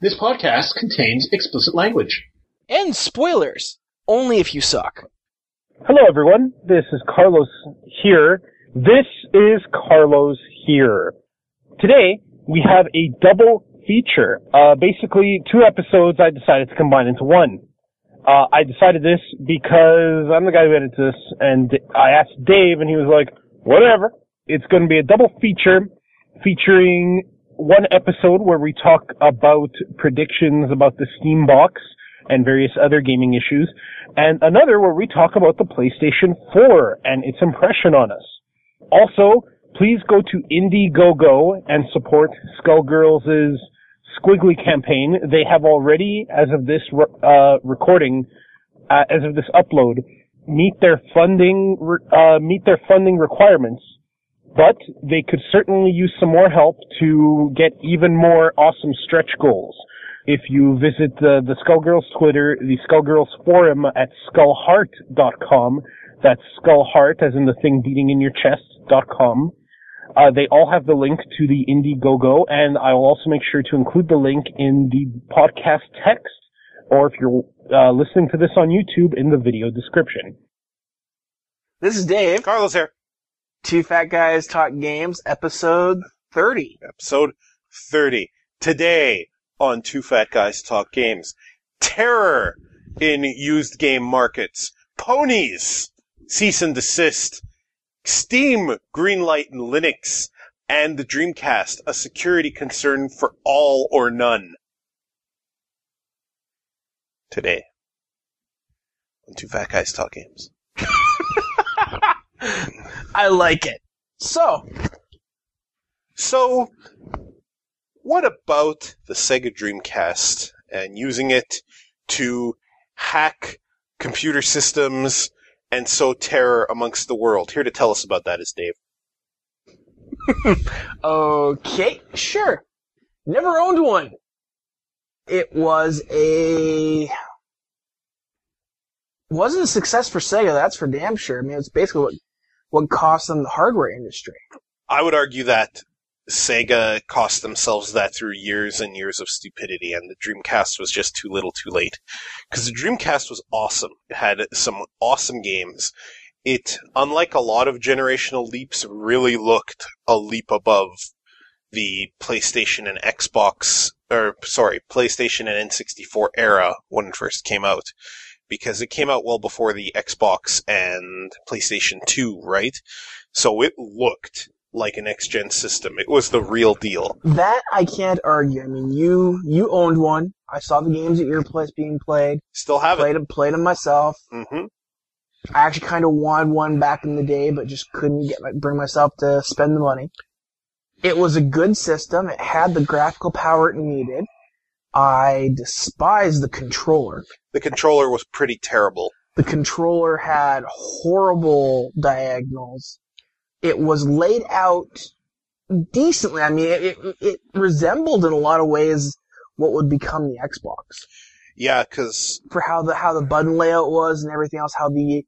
This podcast contains explicit language. And spoilers. Only if you suck. Hello, everyone. This is Carlos here. This is Carlos here. Today, we have a double feature. Basically, 2 episodes I decided to combine into one. I decided this because I'm the guy who edits this, and I asked Dave, and he was like, whatever. It's going to be a double feature featuring one episode where we talk about predictions about the Steam box and various other gaming issues, and another where we talk about the PlayStation 4 and its impression on us. Also, please go to Indiegogo and support Skullgirls' Squiggly campaign. They have already, as of this recording, as of this upload, meet their funding requirements. But they could certainly use some more help to get even more awesome stretch goals. If you visit the Skullgirls Twitter, the Skullgirls forum at skullheart.com, that's skullheart as in the thing beating in your chest.com, they all have the link to the Indiegogo, and I will also make sure to include the link in the podcast text, or if you're listening to this on YouTube, in the video description. This is Dave. Carlos here. 2 Fat Guys Talk Games, episode 30. Episode 30. Today on 2 Fat Guys Talk Games. Terror in used game markets. Ponies. Cease and desist. Steam, Greenlight, and Linux. And the Dreamcast, a security concern for all or none. Today on 2 Fat Guys Talk Games. I like it. So, what about the Sega Dreamcast and using it to hack computer systems and sow terror amongst the world? Here to tell us about that is Dave. Okay, sure. Never owned one. It wasn't a success for Sega, that's for damn sure. I mean, it's basically what cost them the hardware industry. I would argue that Sega cost themselves that through years and years of stupidity, and the Dreamcast was just too little too late. Because the Dreamcast was awesome. It had some awesome games. It, unlike a lot of generational leaps, really looked a leap above the PlayStation and PlayStation and N64 era when it first came out. Because it came out well before the Xbox and PlayStation 2, right? So it looked like an next-gen system. It was the real deal. That I can't argue. I mean, you owned one. I saw the games at your place being played. Still have it. Played them myself. Mm-hmm. I actually kind of wanted one back in the day, but just couldn't bring myself to spend the money. It was a good system. It had the graphical power it needed. I despise the controller. The controller was pretty terrible. The controller had horrible diagonals. It was laid out decently. I mean, it resembled in a lot of ways what would become the Xbox. Yeah, because for how the button layout was and everything else, how the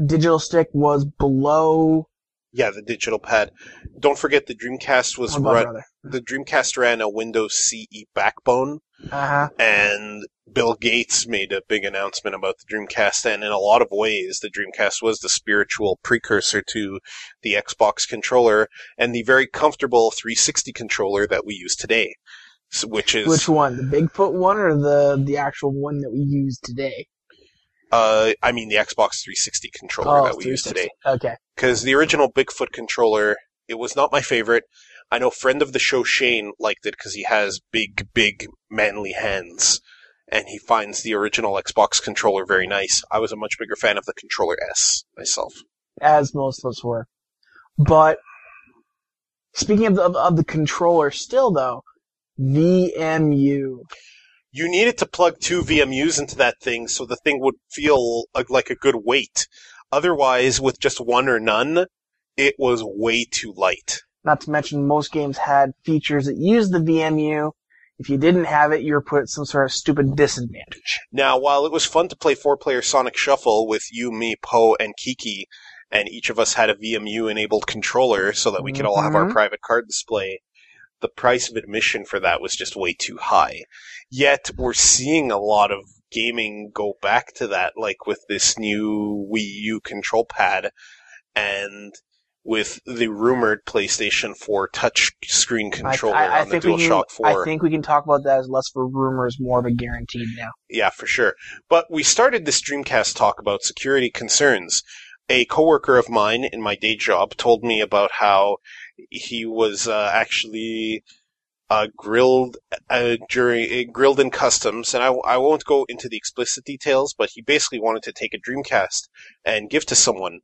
digital stick was below. Yeah, the digital pad. Don't forget the Dreamcast was the Dreamcast ran a Windows CE backbone. Uh-huh. And Bill Gates made a big announcement about the Dreamcast, and in a lot of ways, the Dreamcast was the spiritual precursor to the Xbox controller and the very comfortable 360 controller that we use today. Which one? The Bigfoot one or the actual one that we use today? I mean the Xbox 360 controller that we use today. Okay. Because the original Bigfoot controller, it was not my favorite. I know friend of the show Shane liked it because he has big, manly hands, and he finds the original Xbox controller very nice. I was a much bigger fan of the Controller S myself. As most of us were. But, speaking of the controller still, though, VMU. You needed to plug 2 VMUs into that thing so the thing would feel like a good weight. Otherwise, with just one or none, it was way too light. Not to mention, most games had features that used the VMU. If you didn't have it, you were put at some sort of stupid disadvantage. Now, while it was fun to play 4-player Sonic Shuffle with you, me, Poe, and Kiki, and each of us had a VMU-enabled controller so that we could all have our private card display, the price of admission for that was just way too high. Yet, we're seeing a lot of gaming go back to that, like with this new Wii U control pad, and with the rumored PlayStation 4 touchscreen controller on the DualShock 4. I think we can talk about that as less of a rumor, as more of a guaranteed now. Yeah, for sure. But we started this Dreamcast talk about security concerns. A coworker of mine in my day job told me about how he was actually grilled in customs, and I won't go into the explicit details, but he basically wanted to take a Dreamcast and give to someone,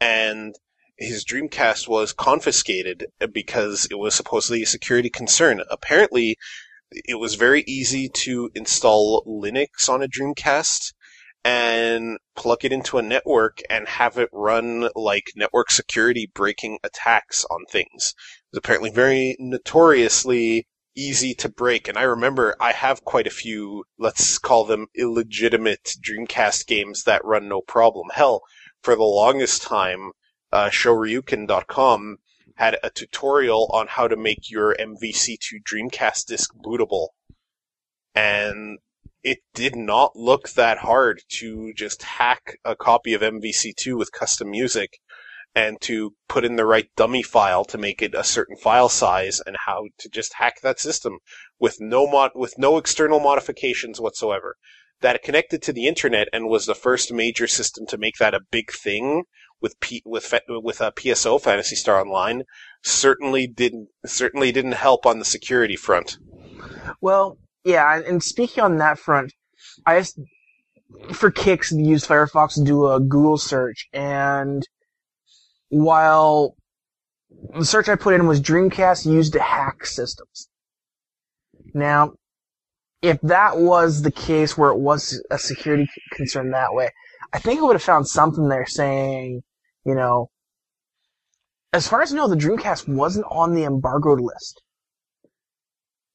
and his Dreamcast was confiscated because it was supposedly a security concern. Apparently, it was very easy to install Linux on a Dreamcast and plug it into a network and have it run like network security breaking attacks on things. It was apparently very notoriously easy to break, and I remember I have quite a few, let's call them illegitimate Dreamcast games that run no problem. Hell, for the longest time, Shoryuken.com had a tutorial on how to make your MVC2 Dreamcast disc bootable. And it did not look that hard to just hack a copy of MVC2 with custom music and to put in the right dummy file to make it a certain file size, and how to just hack that system with no external modifications whatsoever. That connected to the internet and was the first major system to make that a big thing with PSO, Phantasy Star Online, certainly didn't help on the security front. Well, yeah, and speaking on that front, I just, for kicks, used Firefox to do a Google search, and while the search I put in was Dreamcast used to hack systems. Now, if that was the case where it was a security concern that way, I think I would have found something there saying, you know, as far as I know, the Dreamcast wasn't on the embargoed list,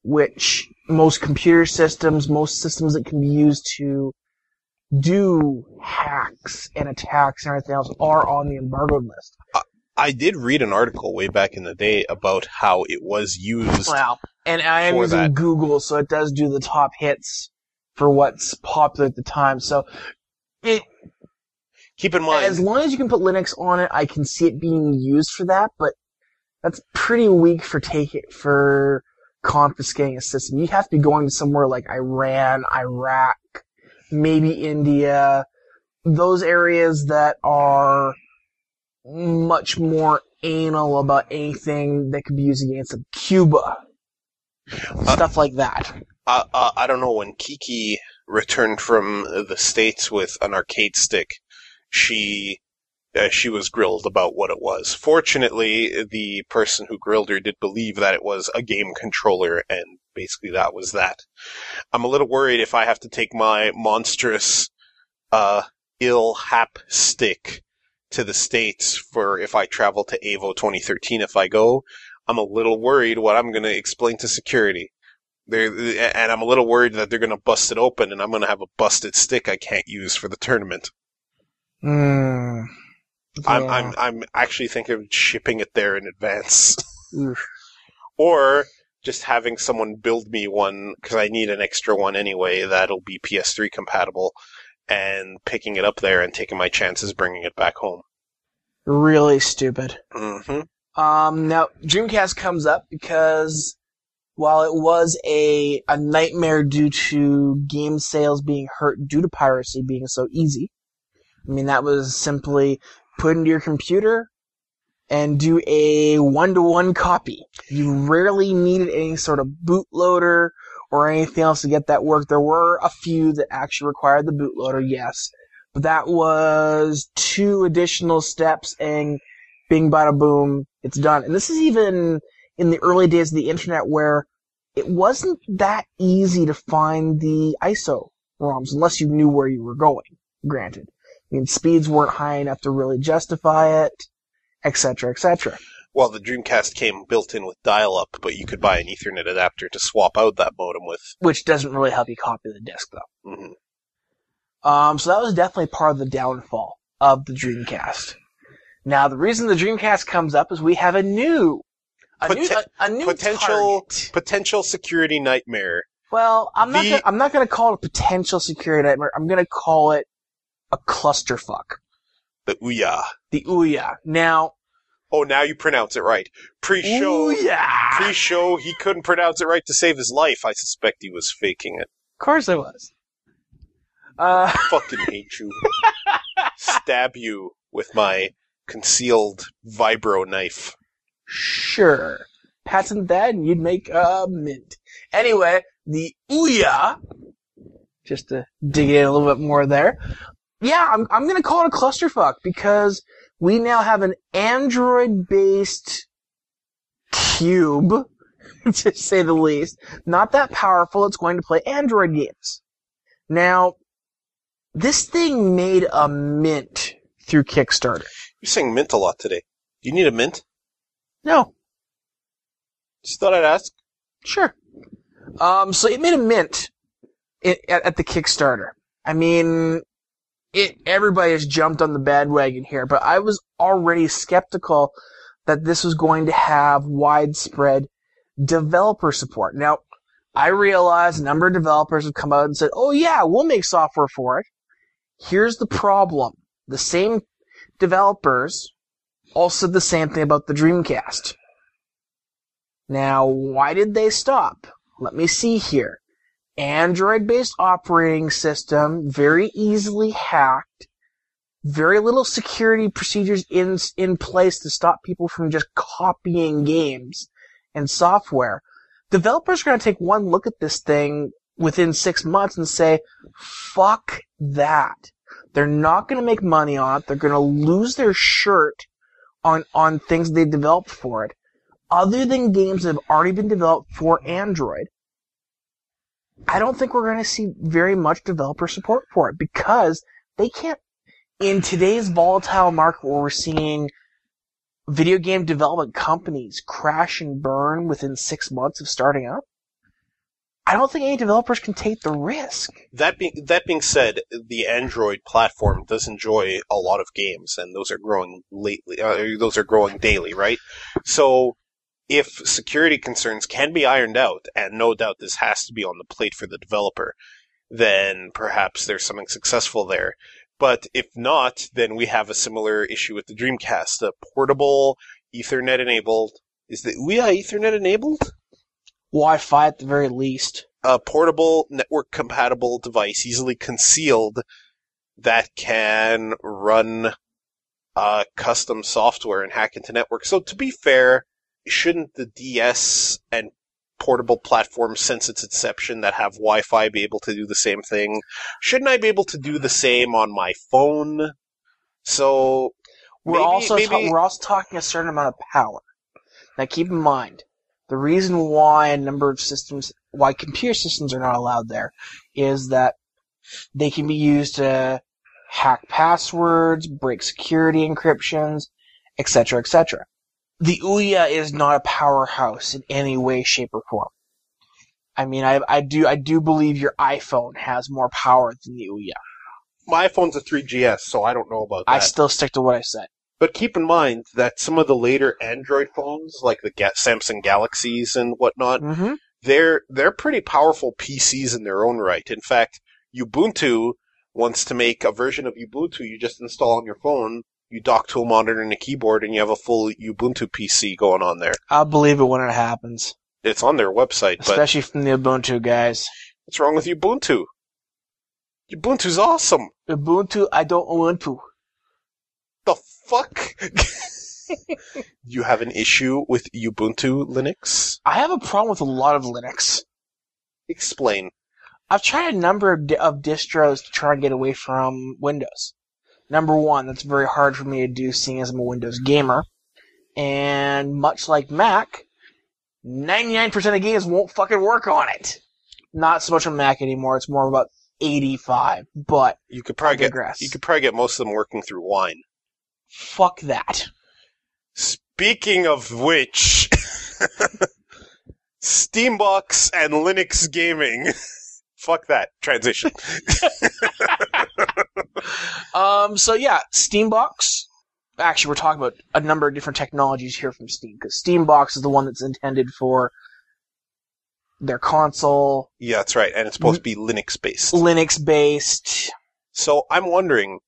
which most computer systems, most systems that can be used to do hacks and attacks and everything else are on the embargoed list. I did read an article way back in the day about how it was used. Well, and I am using Google, so it does do the top hits for what's popular at the time. So, keep in mind, as long as you can put Linux on it, I can see it being used for that. But that's pretty weak for confiscating a system. You have to be going to somewhere like Iran, Iraq, maybe India, those areas that are much more anal about anything that could be used against them. Cuba. Stuff like that. I don't know, when Kiki returned from the States with an arcade stick, she was grilled about what it was. Fortunately, the person who grilled her did believe that it was a game controller, and basically that was that. I'm a little worried if I have to take my monstrous ill hap stick to the States for if I travel to AVO 2013 if I go. I'm a little worried what I'm going to explain to security. And I'm a little worried that they're going to bust it open and I'm going to have a busted stick I can't use for the tournament. Yeah. I'm actually thinking of shipping it there in advance. Or just having someone build me one, because I need an extra one anyway, that'll be PS3 compatible, and picking it up there and taking my chances bringing it back home. Really stupid. Mm-hmm. Now, Dreamcast comes up because while it was a nightmare due to game sales being hurt due to piracy being so easy, I mean, that was simply put into your computer and do a 1-to-1 copy. You rarely needed any sort of bootloader or anything else to get that work. There were a few that actually required the bootloader, yes. But that was 2 additional steps and bing bada boom, it's done. And this is even in the early days of the internet where it wasn't that easy to find the ISO ROMs unless you knew where you were going, granted. I mean, speeds weren't high enough to really justify it, etc., etc. Well, the Dreamcast came built in with dial-up, but you could buy an Ethernet adapter to swap out that modem with. Which doesn't really help you copy the disc, though. Mm-hmm. So that was definitely part of the downfall of the Dreamcast. Now, the reason the Dreamcast comes up is we have a new A new potential target. potential security nightmare. Well, I'm not going to call it a potential security nightmare. I'm going to call it a clusterfuck. The Ouya. The Ouya. Now. Oh, now you pronounce it right. Pre-show, he couldn't pronounce it right to save his life. I suspect he was faking it. Of course I was. Fucking hate you. Stab you with my concealed vibro knife. Sure. Patent that and you'd make a mint. Anyway, the Ouya, just to dig in a little bit more there. Yeah, I'm going to call it a clusterfuck because we now have an Android-based cube, to say the least. Not that powerful. It's going to play Android games. Now, this thing made a mint through Kickstarter. You're saying mint a lot today. Do you need a mint? No. Just thought I'd ask. Sure. So it made a mint at the Kickstarter. I mean, everybody has jumped on the bandwagon here, but I was already skeptical that this was going to have widespread developer support. Now, I realize a number of developers have come out and said, oh yeah, we'll make software for it. Here's the problem. The same developers all said the same thing about the Dreamcast. Now, why did they stop? Let me see here. Android-based operating system, very easily hacked, very little security procedures in place to stop people from just copying games and software. Developers are going to take one look at this thing within 6 months and say, fuck that. They're not going to make money on it. They're going to lose their shirt on things they developed for it. Other than games that have already been developed for Android, I don't think we're going to see very much developer support for it because they can't, in today's volatile market where we're seeing video game development companies crash and burn within 6 months of starting up, I don't think any developers can take the risk. That being said, the Android platform does enjoy a lot of games, and those are growing those are growing daily, right? So, if security concerns can be ironed out, and no doubt this has to be on the plate for the developer, then perhaps there's something successful there. But if not, then we have a similar issue with the Dreamcast. A portable, Ethernet-enabled... Is the Ouya Ethernet-enabled? Wi-Fi at the very least. A portable, network-compatible device, easily concealed, that can run custom software and hack into networks. So to be fair, shouldn't the DS and portable platforms since its inception that have Wi-Fi be able to do the same thing? Shouldn't I be able to do the same on my phone? So we're also talking a certain amount of power. Now keep in mind, the reason why why computer systems are not allowed there is that they can be used to hack passwords, break security encryptions, etc., etc. The Ouya is not a powerhouse in any way, shape, or form. I mean, I do believe your iPhone has more power than the Ouya. My iPhone's a 3GS, so I don't know about that. I still stick to what I said. But keep in mind that some of the later Android phones, like the Samsung Galaxies and whatnot, they're pretty powerful PCs in their own right. In fact, Ubuntu wants to make a version of Ubuntu you just install on your phone. You dock to a monitor and a keyboard, and you have a full Ubuntu PC going on there. I'll believe it when it happens. It's on their website, especially from the Ubuntu guys. What's wrong with Ubuntu? Ubuntu's awesome. Ubuntu, I don't want to. The fuck? You have an issue with Ubuntu Linux? I have a problem with a lot of Linux. Explain. I've tried a number of distros to try and get away from Windows. Number one, that's very hard for me to do, seeing as I'm a Windows gamer. And much like Mac, 99% of games won't fucking work on it. Not so much on Mac anymore, it's more about 85, but you could probably get most of them working through Wine. Fuck that. Speaking of which, Steambox and Linux gaming. Fuck that. Transition. So yeah, Steambox. actually, we're talking about a number of different technologies here from Steam, because Steambox is the one that's intended for their console. Yeah, that's right. And it's supposed to be Linux-based. Linux-based. So I'm wondering,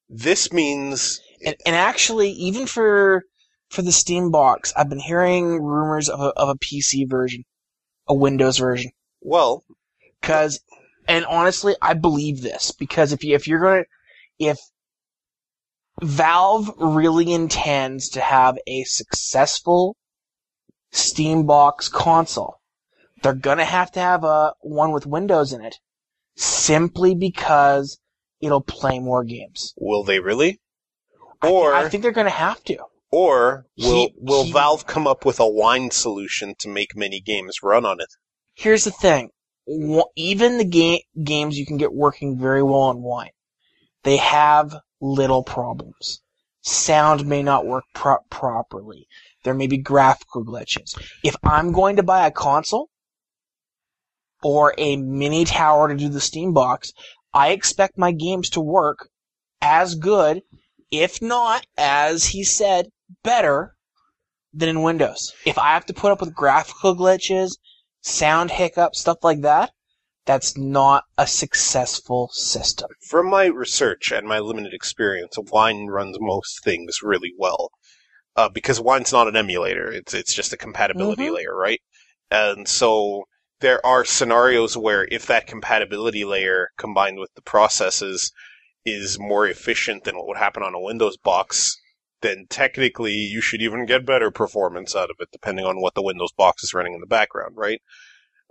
this means... And actually, even for the Steambox, I've been hearing rumors of a PC version, a Windows version. Well... And honestly, I believe this, because if Valve really intends to have a successful Steambox console, they're gonna have to have one with Windows in it, simply because it'll play more games. Will they really? I think they're gonna have to. Or will Valve come up with a wine solution to make many games run on it? Here's the thing. Even the games you can get working very well on wine, they have little problems. Sound may not work properly. There may be graphical glitches. If I'm going to buy a console or a mini tower to do the Steambox, I expect my games to work as good, if not, as he said, better than in Windows. If I have to put up with graphical glitches, sound hiccups, stuff like that, that's not a successful system. From my research and my limited experience, Wine runs most things really well. Because Wine's not an emulator, it's just a compatibility layer, right? And so there are scenarios where if that compatibility layer combined with the processes is more efficient than what would happen on a Windows box, then technically you should even get better performance out of it, depending on what the Windows box is running in the background, right?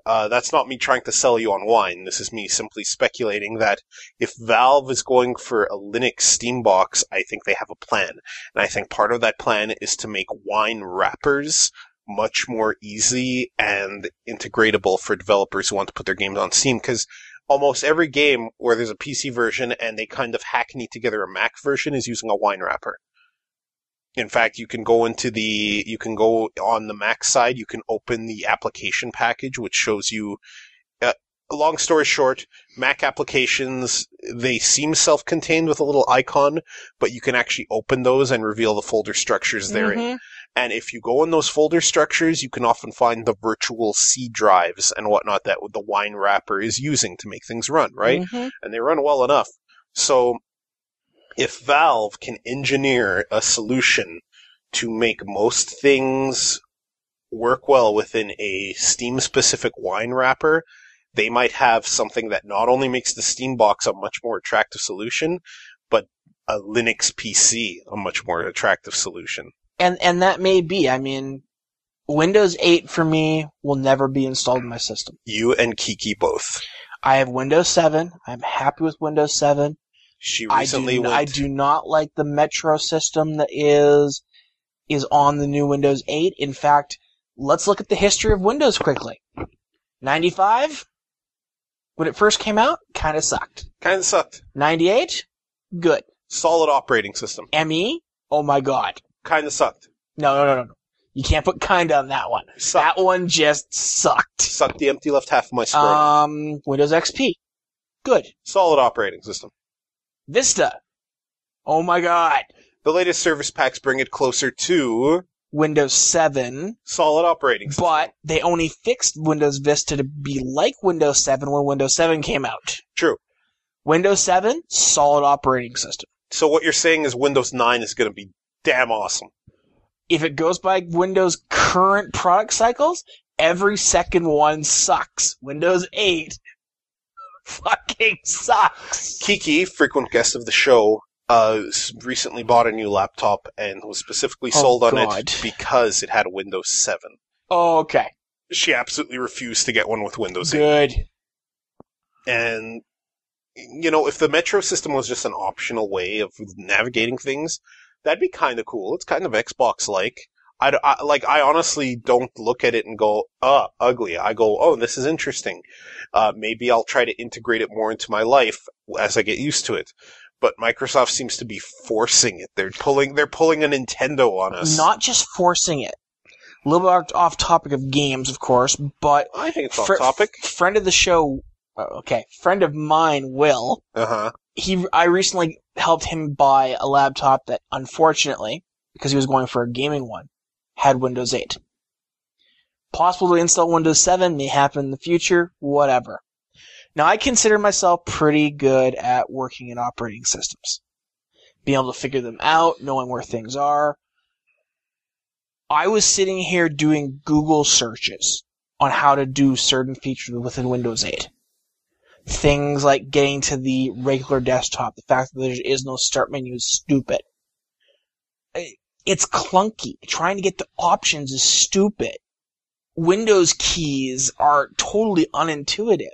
That's not me trying to sell you on Wine. This is me simply speculating that if Valve is going for a Linux Steambox, I think they have a plan. And I think part of that plan is to make Wine wrappers much more easy and integratable for developers who want to put their games on Steam, because almost every game where there's a PC version and they kind of hackney together a Mac version is using a Wine wrapper. In fact, you can go on the Mac side, you can open the application package, which shows you, long story short, Mac applications, they seem self-contained with a little icon, but you can actually open those and reveal the folder structures therein. And if you go in those folder structures, you can often find the virtual C drives and whatnot that the Wine wrapper is using to make things run, right? And they run well enough. So, if Valve can engineer a solution to make most things work well within a Steam-specific Wine wrapper, they might have something that not only makes the Steambox a much more attractive solution, but a Linux PC a much more attractive solution. And that may be. I mean, Windows 8 for me will never be installed in my system. You and Kiki both. I have Windows 7. I'm happy with Windows 7. She recently I do not like the Metro system that is on the new Windows 8. In fact, let's look at the history of Windows quickly. 95, when it first came out, kind of sucked. 98, good. Solid operating system. ME, oh my god. Kind of sucked. No. You can't put kinda on that one. Sucked. That one just sucked. Sucked the empty left half of my screen. Windows XP, good. Solid operating system. Vista, oh my god. The latest service packs bring it closer to Windows 7. Solid operating system. But they only fixed Windows Vista to be like Windows 7 when Windows 7 came out. True. Windows 7, solid operating system. So what you're saying is Windows 9 is going to be damn awesome. If it goes by Windows' current product cycles, every second one sucks. Windows 8 fucking sucks. Kiki, frequent guest of the show, recently bought a new laptop and was specifically sold on it because it had a Windows 7. Oh, okay. She absolutely refused to get one with Windows 8. Good. And, you know, if the Metro system was just an optional way of navigating things, that'd be kind of cool. It's kind of Xbox-like. I honestly don't look at it and go, ugly. I go, oh, this is interesting. Maybe I'll try to integrate it more into my life as I get used to it. But Microsoft seems to be forcing it. They're pulling a Nintendo on us. Not just forcing it. A little bit off topic of games, of course, but I think it's off topic. Friend of the show, friend of mine, Will, I recently helped him buy a laptop that, unfortunately, because he was going for a gaming one, had Windows 8. Possible to install Windows 7, may happen in the future, whatever. Now, I consider myself pretty good at working in operating systems. Being able to figure them out, knowing where things are. I was sitting here doing Google searches on how to do certain features within Windows 8. Things like getting to the regular desktop, the fact that there is no start menu is stupid. It's clunky. Trying to get to options is stupid. Windows keys are totally unintuitive.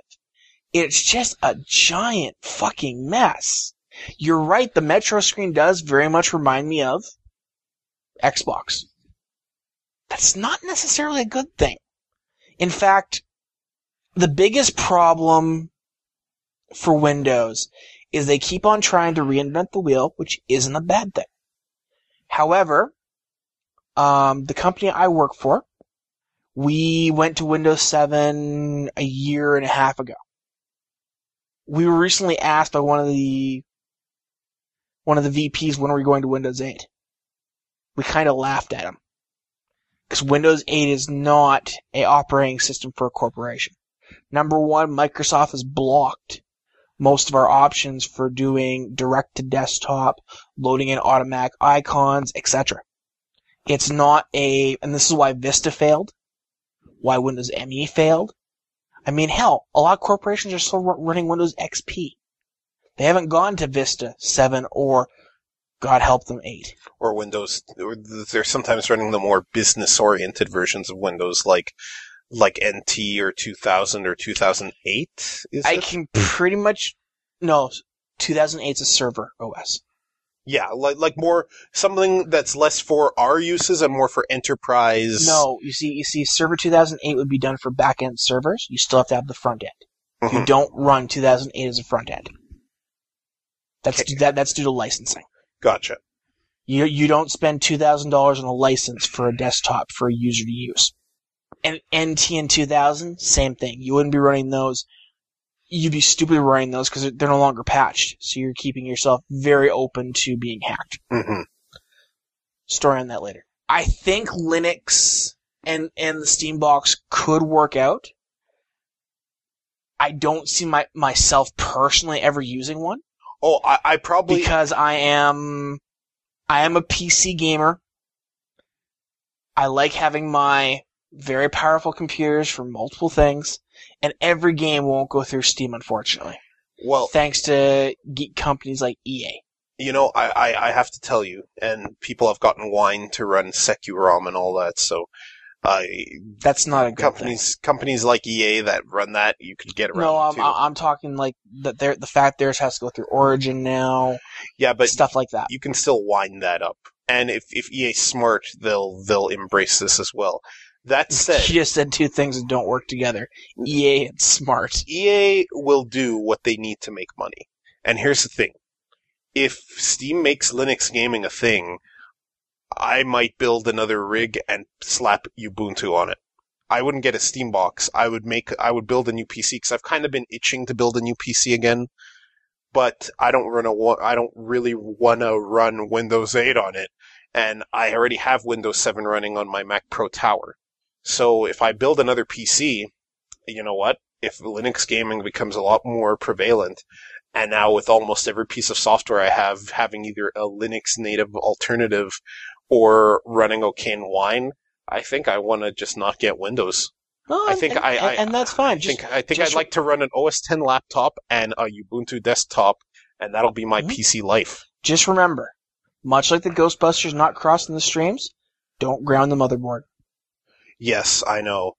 It's just a giant fucking mess. You're right, the Metro screen does very much remind me of Xbox. That's not necessarily a good thing. In fact, the biggest problem for Windows is they keep on trying to reinvent the wheel, which isn't a bad thing. However, the company I work for, we went to Windows 7 a year and a half ago. We were recently asked by one of the VPs when are we going to Windows 8. We kind of laughed at him. Because Windows 8 is not an operating system for a corporation. Number one, Microsoft has blocked most of our options for doing direct-to-desktop, loading in automatic icons, etc. It's not and this is why Vista failed, why Windows ME failed. I mean, hell, a lot of corporations are still running Windows XP. They haven't gone to Vista 7 or, God help them, 8. Or Windows, or they're sometimes running the more business-oriented versions of Windows, like NT or 2000 or 2008, can pretty much... No, 2008's a server OS. Yeah, like more something that's less for our uses and more for enterprise. No, you see, Server 2008 would be done for back-end servers. You still have to have the front end. Mm-hmm. You don't run 2008 as a front end. That's due to licensing. Gotcha. You don't spend $2,000 on a license for a desktop for a user to use. And NT and 2000, same thing. You wouldn't be running those. You'd be stupidly running those because they're no longer patched. So you're keeping yourself very open to being hacked. Mm-hmm. Story on that later. I think Linux and the Steambox could work out. I don't see myself personally ever using one. Oh, I probably... Because I am a PC gamer. I like having my very powerful computers for multiple things, and every game won't go through Steam, unfortunately. Well, thanks to geek companies like EA. You know, I have to tell you, and people have gotten wine to run Securom and all that, so... That's not a good thing. Companies like EA that run that, you could get around. No, I'm talking like the fact theirs has to go through Origin now. Yeah, but stuff like that. You can still wind that up, and if EA's smart, they'll embrace this as well. That said, you just said two things that don't work together. EA and smart. EA will do what they need to make money, and here's the thing: if Steam makes Linux gaming a thing, I might build another rig and slap Ubuntu on it. I wouldn't get a Steam box. I would build a new PC because I've kind of been itching to build a new PC again. But I don't really want to run Windows 8 on it, and I already have Windows 7 running on my Mac Pro Tower. So if I build another PC, you know what? If Linux gaming becomes a lot more prevalent, and now with almost every piece of software I have having either a Linux native alternative or running OK and Wine, I think I want to just not get Windows. Well, and that's fine. I think I'd like to run an OS X laptop and a Ubuntu desktop, and that'll be my PC life. Just remember, much like the Ghostbusters not crossing the streams, don't ground the motherboard. Yes, I know.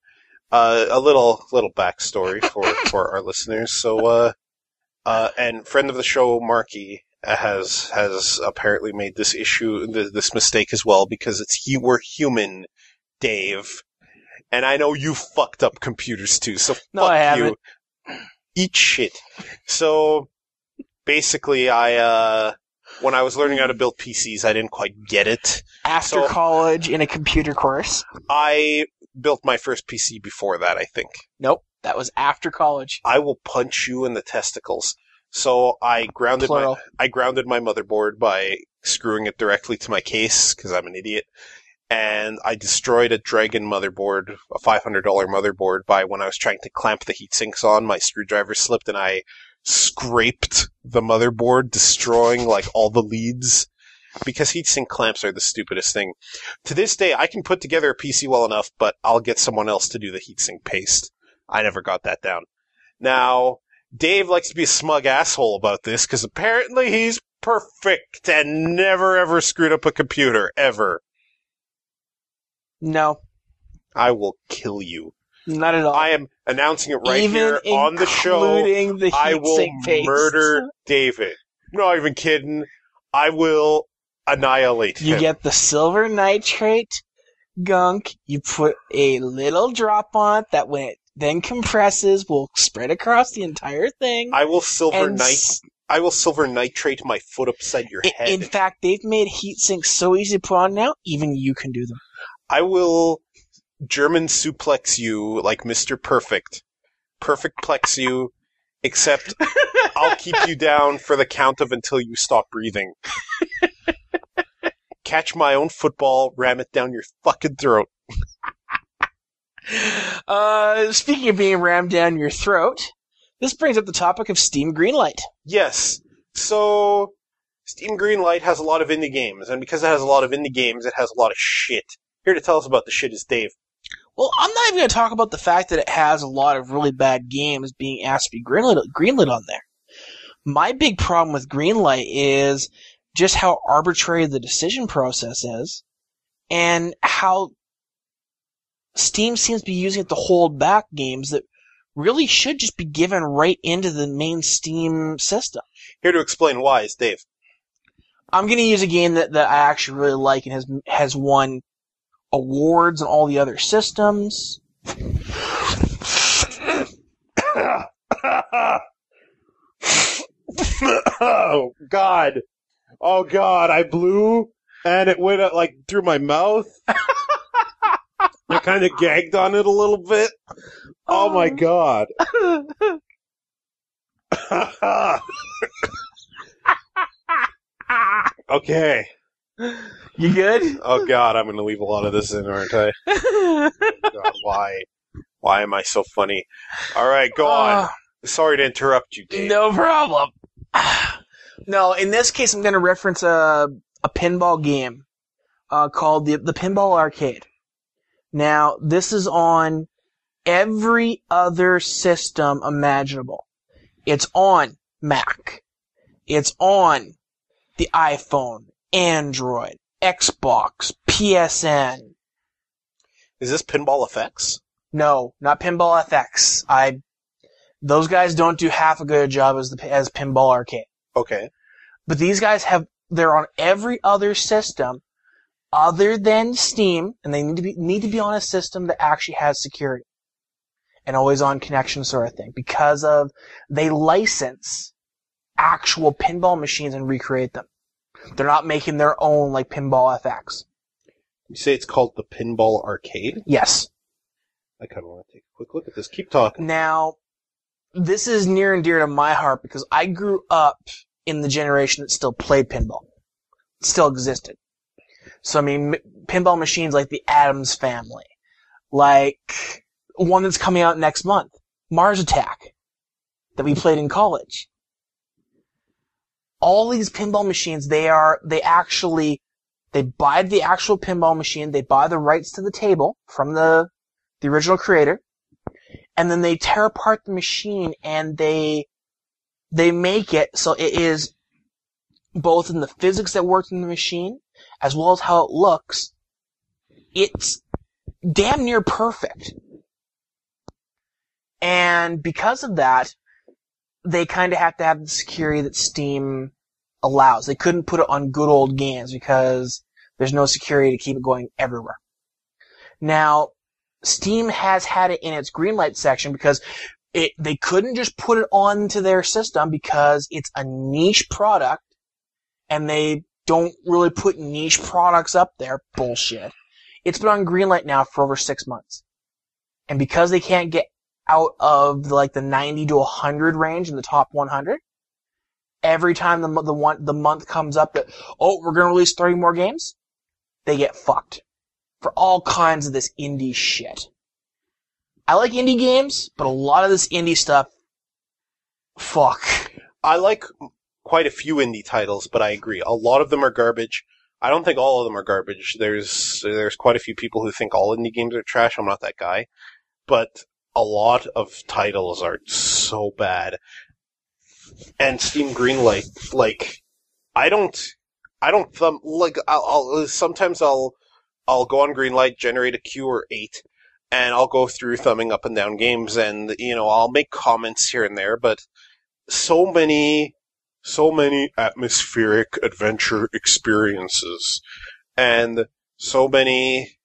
A little backstory for our listeners. So, and friend of the show, Marky, has apparently made this mistake as well, because we're human, Dave. And I know you fucked up computers too, so no, I haven't. You. Eat shit. So, basically, when I was learning how to build PCs, I didn't quite get it. After college, in a computer course? I built my first PC before that, I think. Nope, that was after college. I will punch you in the testicles. So I grounded Plural. my motherboard by screwing it directly to my case because I'm an idiot, and I destroyed a Dragon motherboard, a $500 motherboard, by when I was trying to clamp the heat sinks on. My screwdriver slipped and I scraped the motherboard, destroying like all the leads. Because heatsink clamps are the stupidest thing. To this day, I can put together a PC well enough, but I'll get someone else to do the heatsink paste. I never got that down. Now, Dave likes to be a smug asshole about this, because apparently he's perfect and never ever screwed up a computer, ever. No, I will kill you. not at all. I am announcing it right Even here on the show. including the I will heatsink paste. murder David. Not even kidding. I will annihilate him. You get the silver nitrate gunk, you put a little drop on it that when it then compresses will spread across the entire thing. I will silver and nitrate my foot upside your head. In fact, they've made heat sinks so easy to put on now, even you can do them. I will German suplex you like Mr. Perfect. Perfect plex you, except I'll keep you down for the count of until you stop breathing. Catch my own football, ram it down your fucking throat. Speaking of being rammed down your throat, this brings up the topic of Steam Greenlight. Yes. So, Steam Greenlight has a lot of indie games, and because it has a lot of indie games, it has a lot of shit. Here to tell us about the shit is Dave. Well, I'm not even going to talk about the fact that it has a lot of really bad games being asked to be greenlit on there. My big problem with Greenlight is just how arbitrary the decision process is, and how Steam seems to be using it to hold back games that really should just be given right into the main Steam system. Here to explain why is Dave. I'm going to use a game that I actually really like and has won awards on all the other systems. Oh, God. Oh, God, I blew, and it went like through my mouth. I kind of gagged on it a little bit. Oh, my God. Okay. You good? Oh, God, I'm going to leave a lot of this in, aren't I? God, why? Why am I so funny? All right, go on. Sorry to interrupt you, Dave. No problem. No, in this case, I'm going to reference a pinball game called the Pinball Arcade. Now, this is on every other system imaginable. It's on Mac. It's on the iPhone, Android, Xbox, PSN. Is this Pinball Effects? No, not Pinball FX. Those guys don't do half a good job as Pinball Arcade. Okay. But these guys they're on every other system other than Steam, and they need to be on a system that actually has security and always on connection sort of thing, because they license actual pinball machines and recreate them. They're not making their own like Pinball FX. You say it's called the Pinball Arcade? Yes. I kind of want to take a quick look at this. Keep talking. Now, this is near and dear to my heart because I grew up in the generation that still played pinball. It still existed. So, I mean, pinball machines like the Addams Family, like one that's coming out next month, Mars Attack, that we played in college. All these pinball machines, they buy the actual pinball machine, they buy the rights to the table from the original creator, and then they tear apart the machine and they make it so it is both in the physics that works in the machine as well as how it looks. It's damn near perfect. And because of that, they kind of have to have the security that Steam allows. They couldn't put it on good old games because there's no security to keep it going everywhere. Now, Steam has had it in its Greenlight section because they couldn't just put it onto their system because it's a niche product, and they don't really put niche products up there. Bullshit. It's been on Greenlight now for over 6 months. And because they can't get out of the 90 to 100 range in the top 100, every time the month comes up that, oh, we're going to release 30 more games, they get fucked for all kinds of this indie shit. I like indie games, but a lot of this indie stuff, fuck. I like quite a few indie titles, but I agree. A lot of them are garbage. I don't think all of them are garbage. There's quite a few people who think all indie games are trash. I'm not that guy. But a lot of titles are so bad. And Steam Greenlight, like, sometimes I'll go on Greenlight, generate a queue or 8, and I'll go through thumbing up and down games, and, I'll make comments here and there, but so many atmospheric adventure experiences, and so many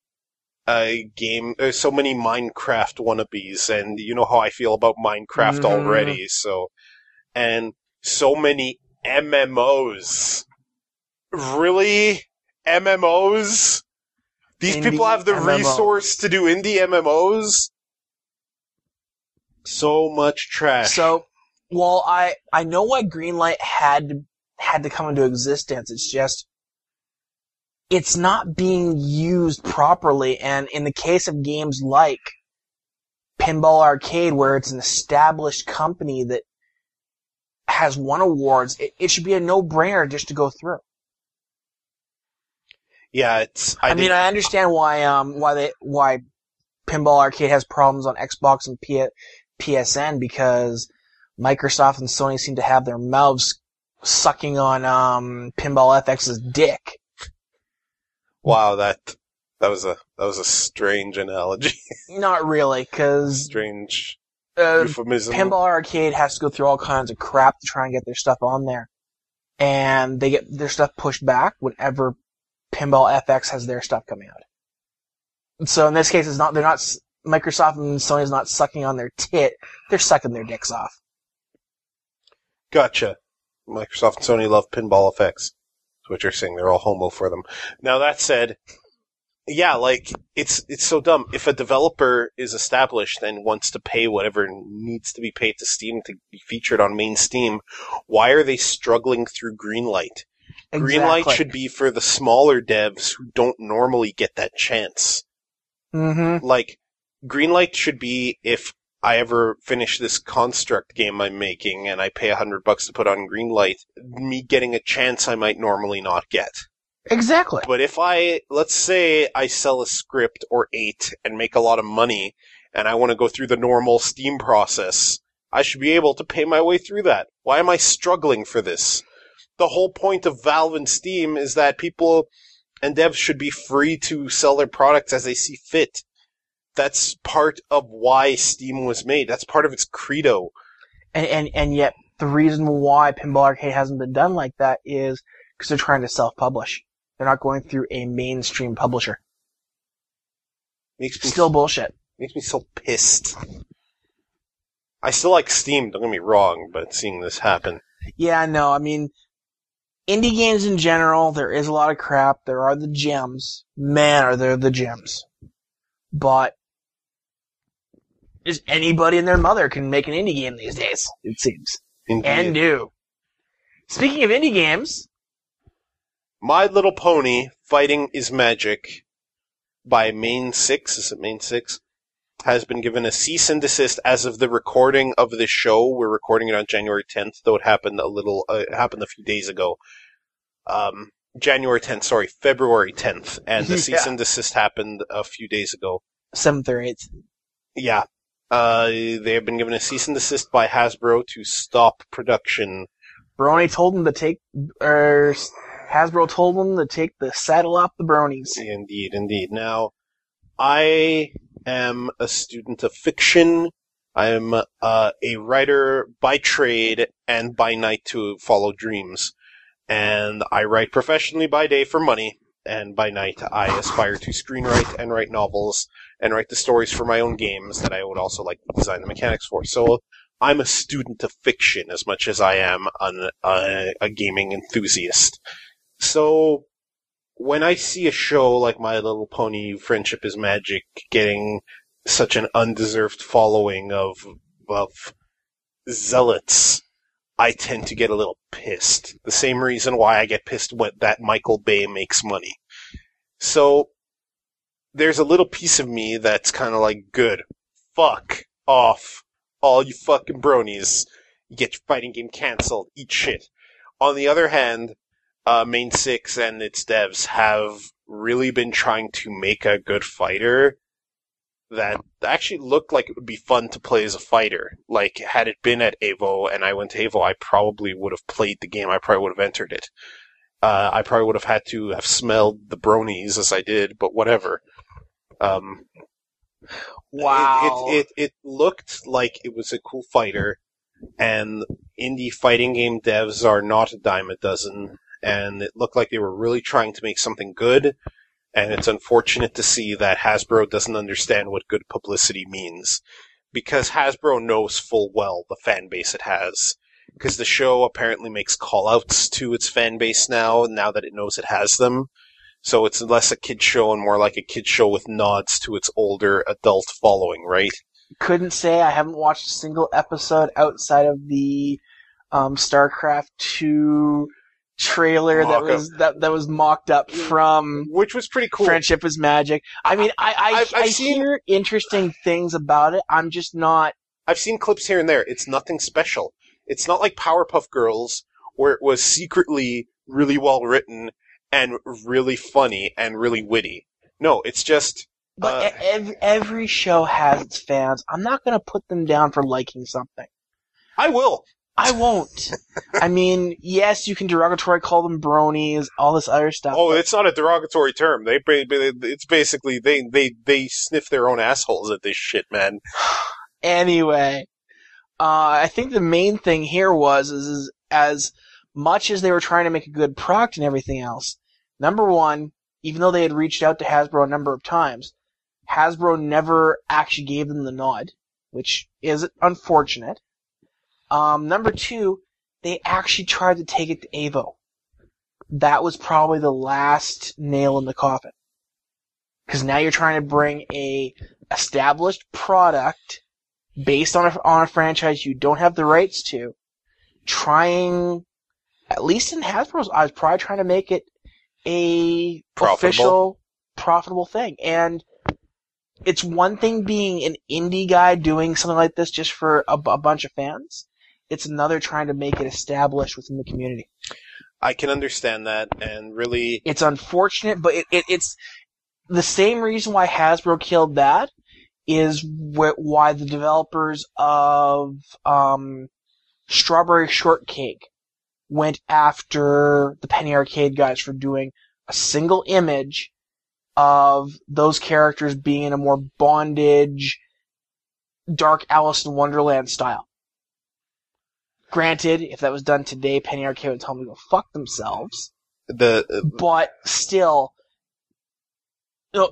so many Minecraft wannabes, and you know how I feel about Minecraft already, and so many MMOs. Really? MMOs? These people have the resource to do indie MMOs? So much trash. So, well, I know why Greenlight had to come into existence. It's just, it's not being used properly, and in the case of games like Pinball Arcade, where it's an established company that has won awards, it should be a no-brainer just to go through. Yeah, I understand why Pinball Arcade has problems on Xbox and PSN, because Microsoft and Sony seem to have their mouths sucking on Pinball FX's dick. Wow, that was a strange analogy. Not really, because strange euphemism. Pinball Arcade has to go through all kinds of crap to try and get their stuff on there, and they get their stuff pushed back whenever Pinball FX has their stuff coming out. So in this case, Microsoft and Sony's not sucking on their tit; they're sucking their dicks off. Gotcha. Microsoft and Sony love Pinball FX. That's what you're saying. They're all homo for them. Now that said, yeah, like, it's so dumb. If a developer is established and wants to pay whatever needs to be paid to Steam to be featured on main Steam, why are they struggling through Greenlight? Exactly. Greenlight should be for the smaller devs who don't normally get that chance. Mm-hmm. Like, Greenlight should be if I ever finish this Construct game I'm making and I pay $100 to put on Greenlight, me getting a chance I might normally not get. Exactly. But if let's say I sell a script or 8 and make a lot of money, and I want to go through the normal Steam process, I should be able to pay my way through that. Why am I struggling for this? The whole point of Valve and Steam is that people and devs should be free to sell their products as they see fit. That's part of why Steam was made. That's part of its credo. And yet, the reason why Pinball Arcade hasn't been done like that is because they're trying to self-publish. They're not going through a mainstream publisher. Still bullshit. Makes me so pissed. I still like Steam, don't get me wrong, but seeing this happen. Yeah, no, I mean, indie games in general, there is a lot of crap. There are the gems. Man, are there the gems. But just anybody and their mother can make an indie game these days, it seems. Indeed. And do. Speaking of indie games, My Little Pony Fighting is Magic by Main 6, is it Main 6? Has been given a cease and desist as of the recording of this show. We're recording it on January 10th, though it happened a few days ago. February 10th, and the cease and desist happened a few days ago. 7th or 8th. Yeah. They have been given a cease and desist by Hasbro to stop production. Hasbro told them to take the saddle off the bronies. Indeed. Now, I am a student of fiction. I am a writer by trade and by night to follow dreams. And I write professionally by day for money, and by night I aspire to screenwrite and write novels and write the stories for my own games that I would also like to design the mechanics for. So I'm a student of fiction as much as I am a gaming enthusiast. So when I see a show like My Little Pony Friendship is Magic getting such an undeserved following of zealots, I tend to get a little pissed. The same reason why I get pissed that Michael Bay makes money. So, there's a little piece of me that's kind of like, good. Fuck off. All you fucking bronies. You get your fighting game cancelled. Eat shit. On the other hand, Main 6 and its devs have really been trying to make a good fighter that actually looked like it would be fun to play as a fighter. Like, had it been at EVO and I went to EVO, I probably would have played the game. I probably would have entered it. I probably would have had to have smelled the bronies as I did, but whatever. Wow. It looked like it was a cool fighter, and indie fighting game devs are not a dime a dozen, and it looked like they were really trying to make something good, and it's unfortunate to see that Hasbro doesn't understand what good publicity means, because Hasbro knows full well the fan base it has, because the show apparently makes call-outs to its fan base now that it knows it has them. So it's less a kid show and more like a kid show with nods to its older adult following, right? Couldn't say. I haven't watched a single episode outside of the StarCraft 2 trailer that was mocked up from, which was pretty cool. Friendship is Magic. I mean, I hear interesting things about it. I'm just not. I've seen clips here and there. It's nothing special. It's not like Powerpuff Girls, where it was secretly really well written and really funny and really witty. No, it's just... But every show has its fans. I'm not going to put them down for liking something. I will. I won't. I mean, yes, you can derogatory call them bronies, all this other stuff. Oh, it's not a derogatory term. It's basically, they sniff their own assholes at this shit, man. Anyway, I think the main thing here is as much as they were trying to make a good product and everything else, number one, even though they had reached out to Hasbro a number of times, Hasbro never actually gave them the nod, which is unfortunate. Number two, they actually tried to take it to EVO. That was probably the last nail in the coffin. Because now you're trying to bring a established product based on a franchise you don't have the rights to, trying, at least in Hasbro's eyes, probably trying to make it a official, profitable thing. And it's one thing being an indie guy doing something like this just for a bunch of fans. It's another trying to make it established within the community. I can understand that, and really... It's unfortunate, but it's the same reason why Hasbro killed that is why the developers of Strawberry Shortcake went after the Penny Arcade guys for doing a single image of those characters being in a more bondage, dark Alice in Wonderland style. Granted, if that was done today, Penny Arcade would tell them to go fuck themselves. But still,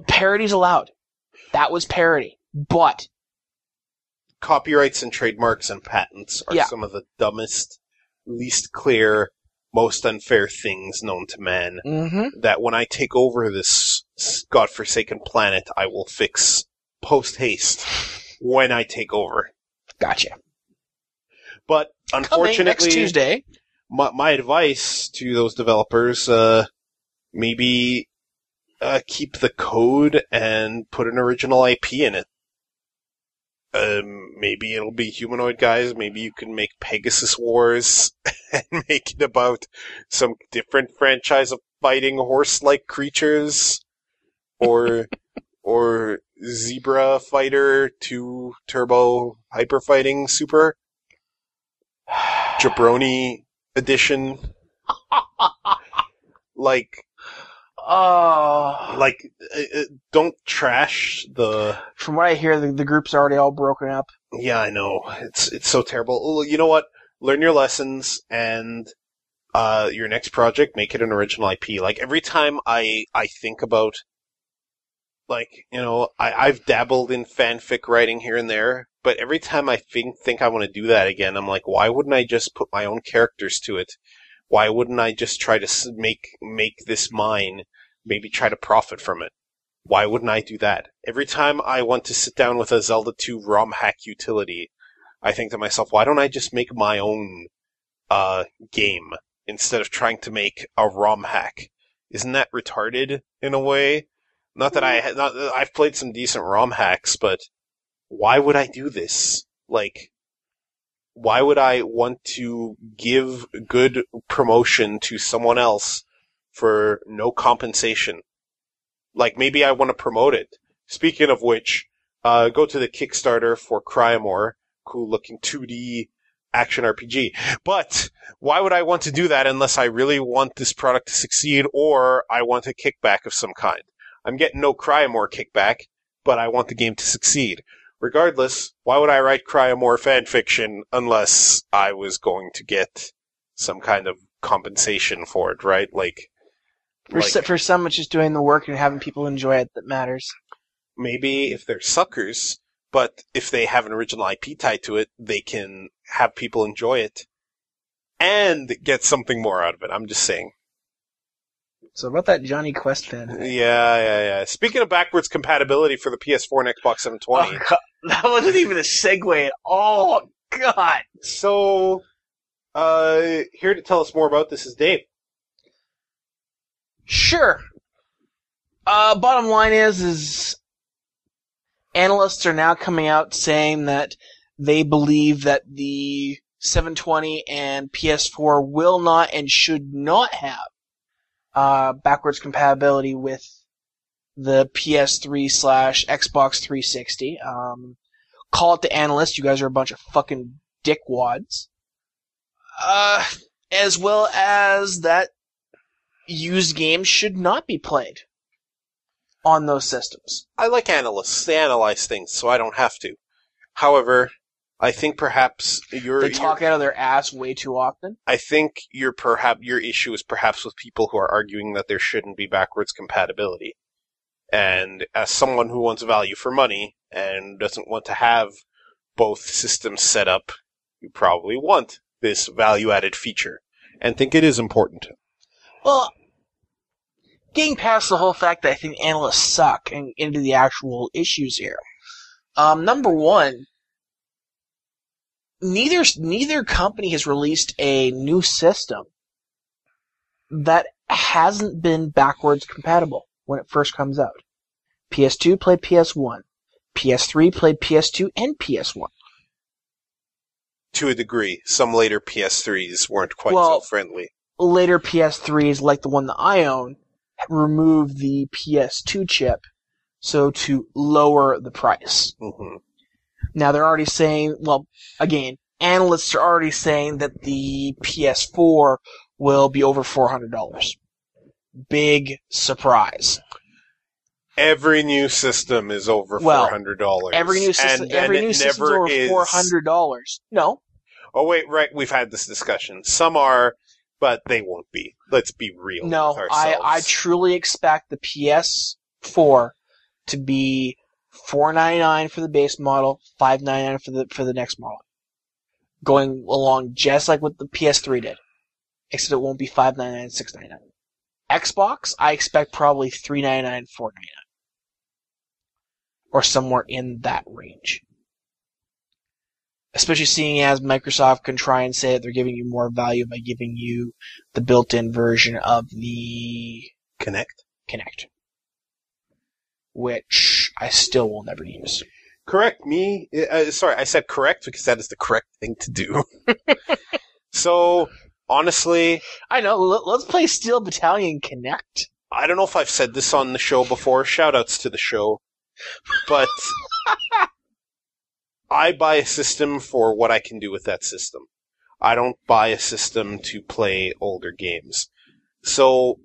parody's allowed. That was parody. But copyrights and trademarks and patents are some of the dumbest, least clear, most unfair things known to man. Mm-hmm. That when I take over this godforsaken planet, I will fix post-haste when I take over. Gotcha. But unfortunately, next Tuesday, my advice to those developers, maybe keep the code and put an original IP in it. Maybe it'll be Humanoid Guys. Maybe you can make Pegasus Wars and make it about some different franchise of fighting horse-like creatures, or Zebra Fighter 2 Turbo Hyper Fighting Super Jabroni Edition. Don't trash the... From what I hear, the group's already all broken up. Yeah, I know. It's so terrible. You know what? Learn your lessons, and your next project, make it an original IP. Like, every time I think about... I've dabbled in fanfic writing here and there, but every time I think I want to do that again, I'm like, why wouldn't I just put my own characters to it? Why wouldn't I just try to make this mine, maybe try to profit from it? Why wouldn't I do that? Every time I want to sit down with a Zelda 2 ROM hack utility, I think to myself, why don't I just make my own game instead of trying to make a ROM hack. Isn't that retarded in a way? Not that I've played some decent ROM hacks, but why would I do this? Like, why would I want to give good promotion to someone else for no compensation? Like, maybe I want to promote it. Speaking of which, go to the Kickstarter for Cryamore, cool-looking 2D action RPG. But why would I want to do that unless I really want this product to succeed or I want a kickback of some kind? I'm getting no Cryamore kickback, but I want the game to succeed. Regardless, why would I write Cryamore fanfiction unless I was going to get some kind of compensation for it, right? For some, it's just doing the work and having people enjoy it that matters. Maybe if they're suckers, but if they have an original IP tied to it, they can have people enjoy it and get something more out of it. I'm just saying. So about that Johnny Quest fan. Yeah. Speaking of backwards compatibility for the PS4 and Xbox 720. Oh, God. That wasn't even a segue at all. God. So, here to tell us more about this is Dave. Sure. Bottom line is analysts are now coming out saying that they believe that the 720 and PS4 will not and should not have backwards compatibility with the PS3/Xbox 360. Call it the analyst. You guys are a bunch of fucking dickwads. As well as that used games should not be played on those systems. I like analysts. They analyze things, so I don't have to. However, I think perhaps they talk out of their ass way too often. I think your issue is perhaps with people who are arguing that there shouldn't be backwards compatibility. And as someone who wants value for money and doesn't want to have both systems set up, you probably want this value-added feature and think it is important. Well, getting past the whole fact that I think analysts suck and into the actual issues here. Number one, neither company has released a new system that hasn't been backwards compatible when it first comes out. PS2 played PS1. PS3 played PS2 and PS1. To a degree. Some later PS3s weren't quite so friendly. Later PS3s, like the one that I own, removed the PS2 chip, so to lower the price. Mm-hmm. Now they're already saying, well, again, analysts are already saying that the PS4 will be over $400. Big surprise. Every new system is over $400. Every new system is over $400. No. Oh wait, right. We've had this discussion. Some are, but they won't be. Let's be real. No, with ourselves. I truly expect the PS4 to be $499 for the base model, $599 for the next model, going along just like what the PS3 did, except it won't be $599, $699. Xbox, I expect probably $399, $499, or somewhere in that range. Especially seeing as Microsoft can try and say that they're giving you more value by giving you the built-in version of the Kinect. Which I still will never use. Correct me. Sorry, I said correct because that is the correct thing to do. So, honestly... I know, let's play Steel Battalion Kinect. I don't know if I've said this on the show before. Shoutouts to the show. But... I buy a system for what I can do with that system. I don't buy a system to play older games. So,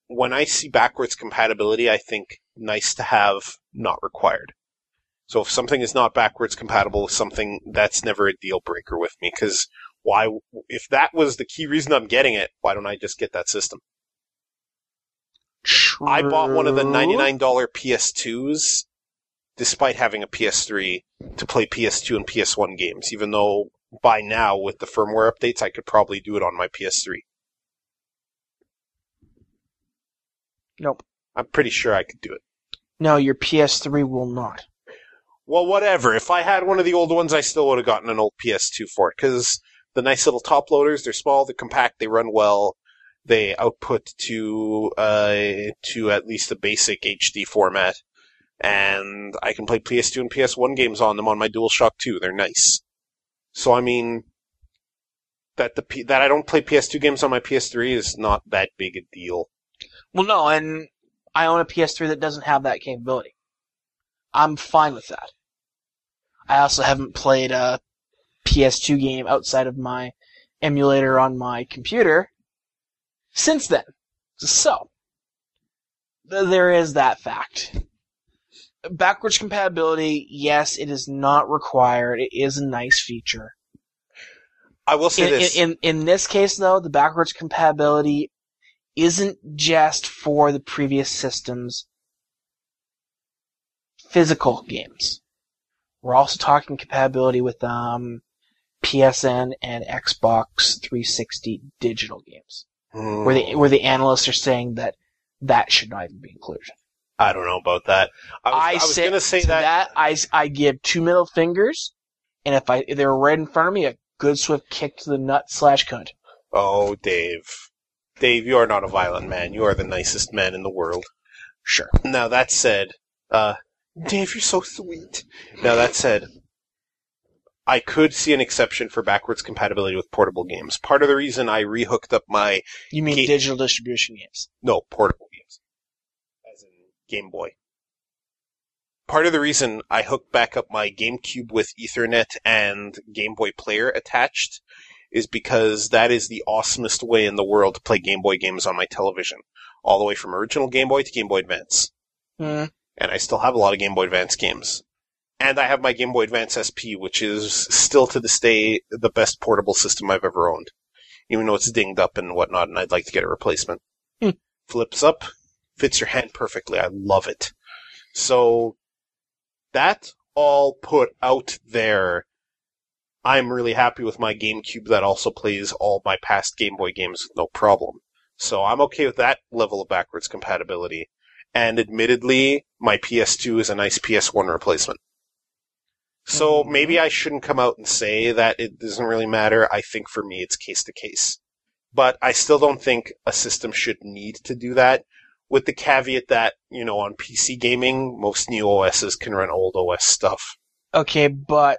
when I see backwards compatibility, I think nice to have, not required. So if something is not backwards compatible with something, that's never a deal breaker with me, because if that was the key reason I'm getting it, why don't I just get that system? True. I bought one of the $99 PS2s, despite having a PS3, to play PS2 and PS1 games, even though by now, with the firmware updates, I could probably do it on my PS3. Nope. I'm pretty sure I could do it. No, your PS3 will not. Well, whatever. If I had one of the old ones, I still would have gotten an old PS2 for it, because the nice little top loaders. They're small, they're compact, they run well. They output to at least the basic HD format. And I can play PS2 and PS1 games on them on my DualShock 2. They're nice. So, I mean, that I don't play PS2 games on my PS3 is not that big a deal. Well, no, and I own a PS3 that doesn't have that capability. I'm fine with that. I also haven't played a PS2 game outside of my emulator on my computer since then. So, there is that fact. Backwards compatibility, yes, it is not required. It is a nice feature. I will say this. In this case, though, the backwards compatibility isn't just for the previous system's physical games. We're also talking compatibility with PSN and Xbox 360 digital games, where the analysts are saying that should not even be included. I don't know about that. I was going to say that. I give 2 middle fingers, and if they were right in front of me, a good swift kick to the nut/cunt. Oh, Dave. Dave, you are not a violent man. You are the nicest man in the world. Sure. Now, that said, Dave, you're so sweet. Now, that said, I could see an exception for backwards compatibility with portable games. Part of the reason I rehooked up my... You mean digital distribution games? No, portable games. As in Game Boy. Part of the reason I hooked back up my GameCube with Ethernet and Game Boy Player attached is because that is the awesomest way in the world to play Game Boy games on my television. All the way from original Game Boy to Game Boy Advance. Mm. And I still have a lot of Game Boy Advance games. And I have my Game Boy Advance SP, which is still to this day the best portable system I've ever owned. Even though it's dinged up and whatnot, and I'd like to get a replacement. Flips up, fits your hand perfectly. I love it. So, that all put out there, I'm really happy with my GameCube that also plays all my past Game Boy games with no problem. So I'm okay with that level of backwards compatibility. And admittedly, my PS2 is a nice PS1 replacement. So maybe I shouldn't come out and say that it doesn't really matter. I think for me it's case to case. But I still don't think a system should need to do that, with the caveat that, on PC gaming, most new OSs can run old OS stuff. Okay, but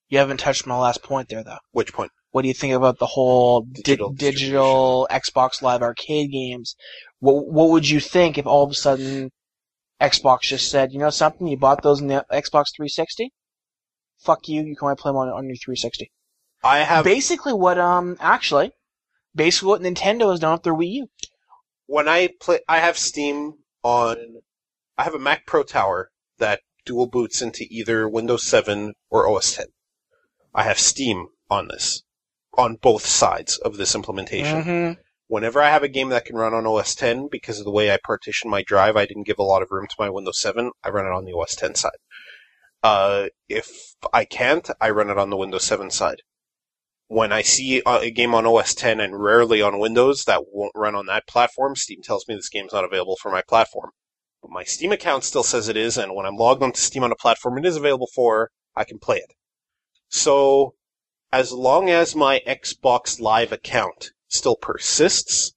you haven't touched my last point there, though. Which point? What do you think about the whole digital Xbox Live Arcade games? What would you think if all of a sudden Xbox just said, you know something, you bought those in the Xbox 360? Fuck you, you can only play them on your 360. I have... Basically what Nintendo has done with their Wii U. When I play... I have Steam on... I have a Mac Pro Tower that dual boots into either Windows 7 or OS 10. I have Steam on this. On both sides of this implementation. Mm-hmm. Whenever I have a game that can run on OS 10, because of the way I partitioned my drive, I didn't give a lot of room to my Windows 7, I run it on the OS 10 side. If I can't, I run it on the Windows 7 side. When I see a game on OS 10 and rarely on Windows that won't run on that platform, Steam tells me this game's not available for my platform. But my Steam account still says it is, and when I'm logged onto Steam on a platform it is available for, I can play it. So, as long as my Xbox Live account still persists,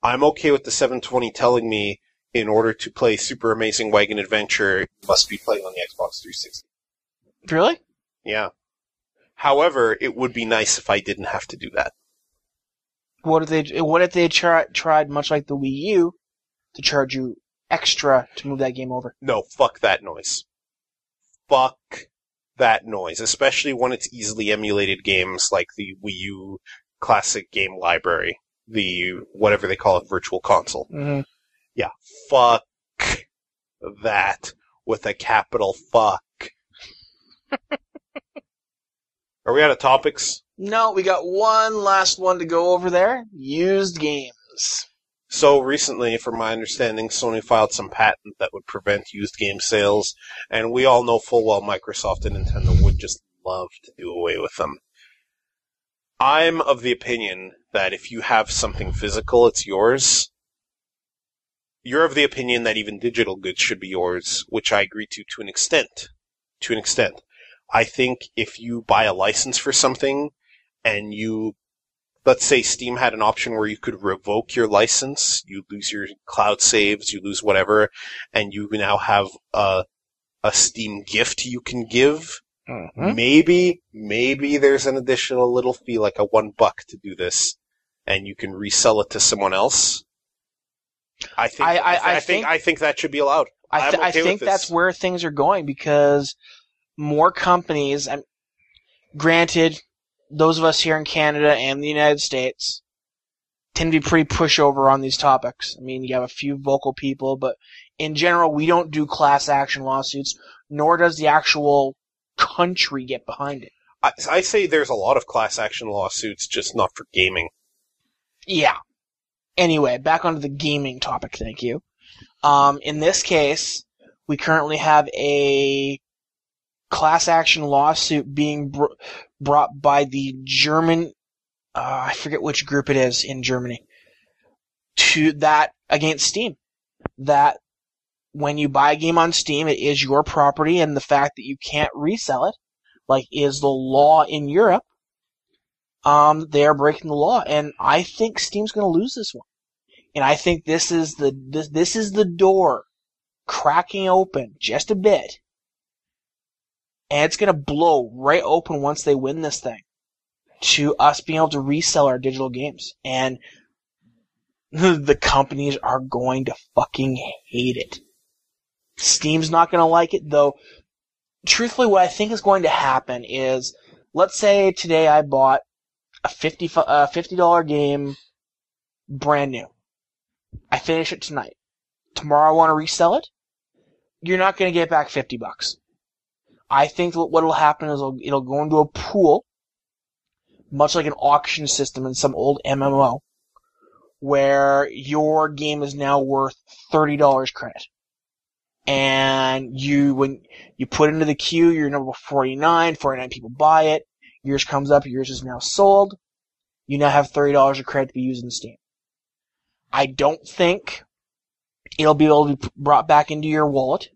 I'm okay with the 720 telling me in order to play Super Amazing Wagon Adventure, you must be playing on the Xbox 360. Really? Yeah. However, it would be nice if I didn't have to do that. What if they tried, much like the Wii U, to charge you extra to move that game over? No, fuck that noise. Fuck that noise. Especially when it's easily emulated games like the Wii U Classic Game Library. The, whatever they call it, Virtual Console. Mm-hmm. Yeah, fuck that with a capital fuck. Are we out of topics? No, we got one last one to go over there. Used games. So recently, from my understanding, Sony filed some patent that would prevent used game sales, and we all know full well Microsoft and Nintendo would just love to do away with them. I'm of the opinion that if you have something physical, it's yours. You're of the opinion that even digital goods should be yours, which I agree to an extent. To an extent. I think if you buy a license for something, and let's say Steam had an option where you could revoke your license, you lose your cloud saves, you lose whatever, and you now have a Steam gift you can give. Mm-hmm. Maybe there's an additional little fee, like a $1 to do this, and you can resell it to someone else. I think that should be allowed. I think that's where things are going, because more companies, granted, those of us here in Canada and the United States tend to be pretty pushover on these topics. I mean, you have a few vocal people, but in general, we don't do class action lawsuits, nor does the actual country get behind it. I say there's a lot of class action lawsuits, just not for gaming. Yeah. Anyway, back onto the gaming topic, thank you. In this case, we currently have a class action lawsuit being brought by the German, I forget which group it is in Germany, against Steam. That when you buy a game on Steam, it is your property, and the fact that you can't resell it, like is the law in Europe, they are breaking the law, and I think Steam's going to lose this one. And I think this is the door cracking open just a bit. And it's going to blow right open once they win this thing to us being able to resell our digital games. And the companies are going to fucking hate it. Steam's not going to like it, though. Truthfully, what I think is going to happen is, let's say today I bought a $50 game brand new. I finish it tonight. Tomorrow I want to resell it. You're not going to get back $50. I think what will happen is it'll go into a pool, much like an auction system in some old MMO, where your game is now worth $30 credit. And when you put it into the queue, you're number 49 people buy it, yours comes up, yours is now sold, you now have $30 of credit to be used in Steam. I don't think it'll be able to be brought back into your wallet,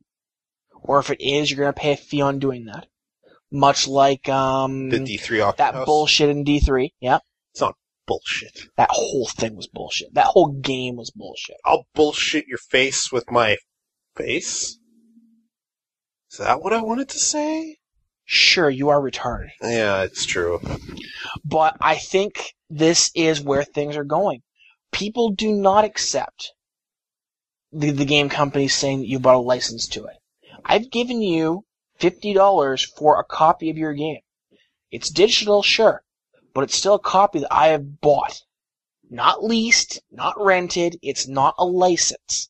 or if it is, you're going to pay a fee on doing that. Much like the D3 auction that house. Bullshit in D3. Yeah, it's not bullshit. That whole thing was bullshit. That whole game was bullshit. I'll bullshit your face with my face. Is that what I wanted to say? Sure, you are retarded. Yeah, it's true. But I think this is where things are going. People do not accept the game companies saying that you bought a license to it. I've given you $50 for a copy of your game. It's digital, sure, but it's still a copy that I have bought. Not leased, not rented, it's not a license.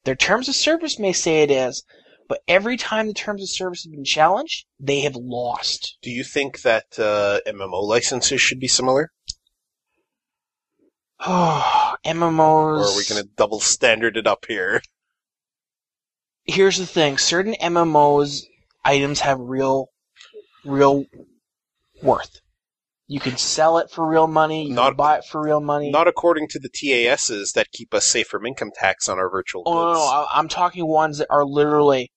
Their terms of service may say it is, but every time the terms of service have been challenged, they have lost. Do you think that MMO licenses should be similar? MMOs... Or are we going to double standard it up here? Here's the thing. Certain MMOs items have real worth. You can sell it for real money. You can buy it for real money. Not according to the TASs that keep us safe from income tax on our virtual goods. No. I'm talking ones that are literally...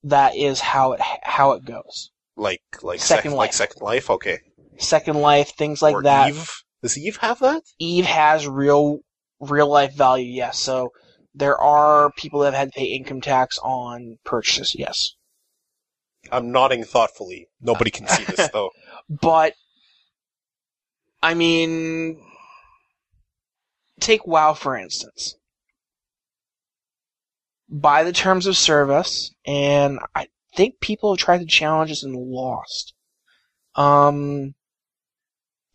That is how it goes. Like Second Life. Like Second Life? Okay. Second Life, things like or that. Eve? Does Eve have that? Eve has real life value, yes. So there are people that have had to pay income tax on purchases, yes. I'm nodding thoughtfully. Nobody can see this, though. But, I mean, take WoW, for instance. By the terms of service, and I think people have tried to challenge us and lost.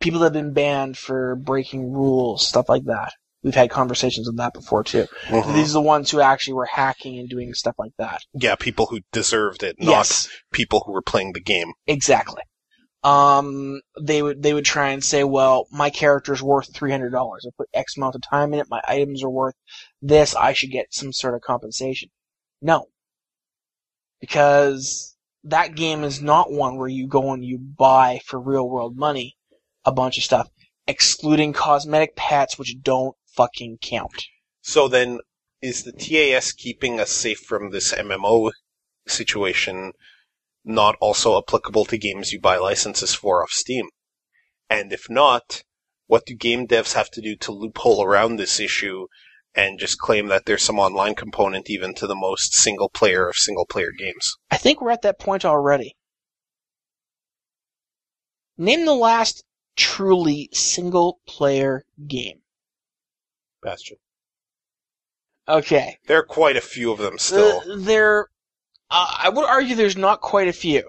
People that have been banned for breaking rules, stuff like that. We've had conversations on that before, too. Mm-hmm. These are the ones who actually were hacking and doing stuff like that. Yeah, people who deserved it, not people who were playing the game. Exactly. They would try and say, well, my character's worth $300. I put X amount of time in it, my items are worth this, I should get some sort of compensation. No. Because that game is not one where you go and you buy for real world money a bunch of stuff, excluding cosmetic pets, which don't fucking count. So then, is the TAS keeping us safe from this MMO situation not also applicable to games you buy licenses for off Steam? And if not, what do game devs have to do to loophole around this issue and just claim that there's some online component even to the most single-player of single-player games? I think we're at that point already. Name the last truly single-player game. Bastion. Okay. There are quite a few of them still. I would argue there's not quite a few.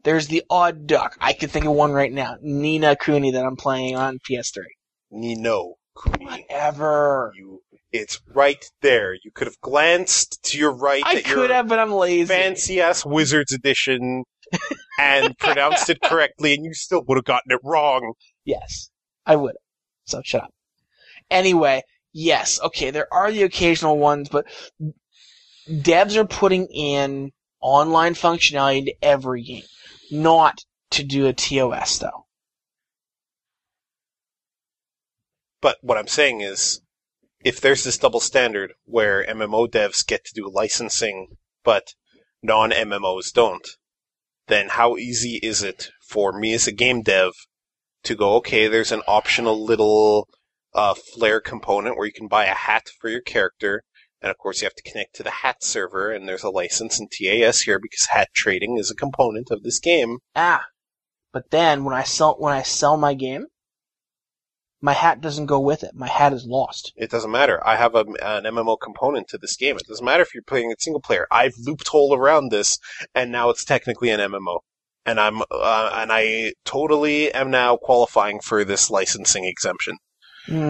There's the odd duck. I could think of one right now. Nina Kuni that I'm playing on PS3. Nino Kuni. Whatever. It's right there. You could have glanced to your right I could have, but I'm lazy. Fancy-ass Wizards edition and pronounced it correctly, and you still would have gotten it wrong. Yes, I would have. So shut up. Anyway, yes, okay, there are the occasional ones, but devs are putting in online functionality to every game, not to do a TOS, though. But what I'm saying is, if there's this double standard where MMO devs get to do licensing, but non-MMOs don't, then how easy is it for me as a game dev to go, okay, there's an optional little Flare component where you can buy a hat for your character, and of course you have to connect to the hat server, and there's a license in TAS here because hat trading is a component of this game. But then when I sell my game, my hat doesn't go with it. My hat is lost. It doesn't matter. I have an MMO component to this game. It doesn't matter if you're playing it single player. I've looped hole around this, and now it's technically an MMO. And I totally am now qualifying for this licensing exemption.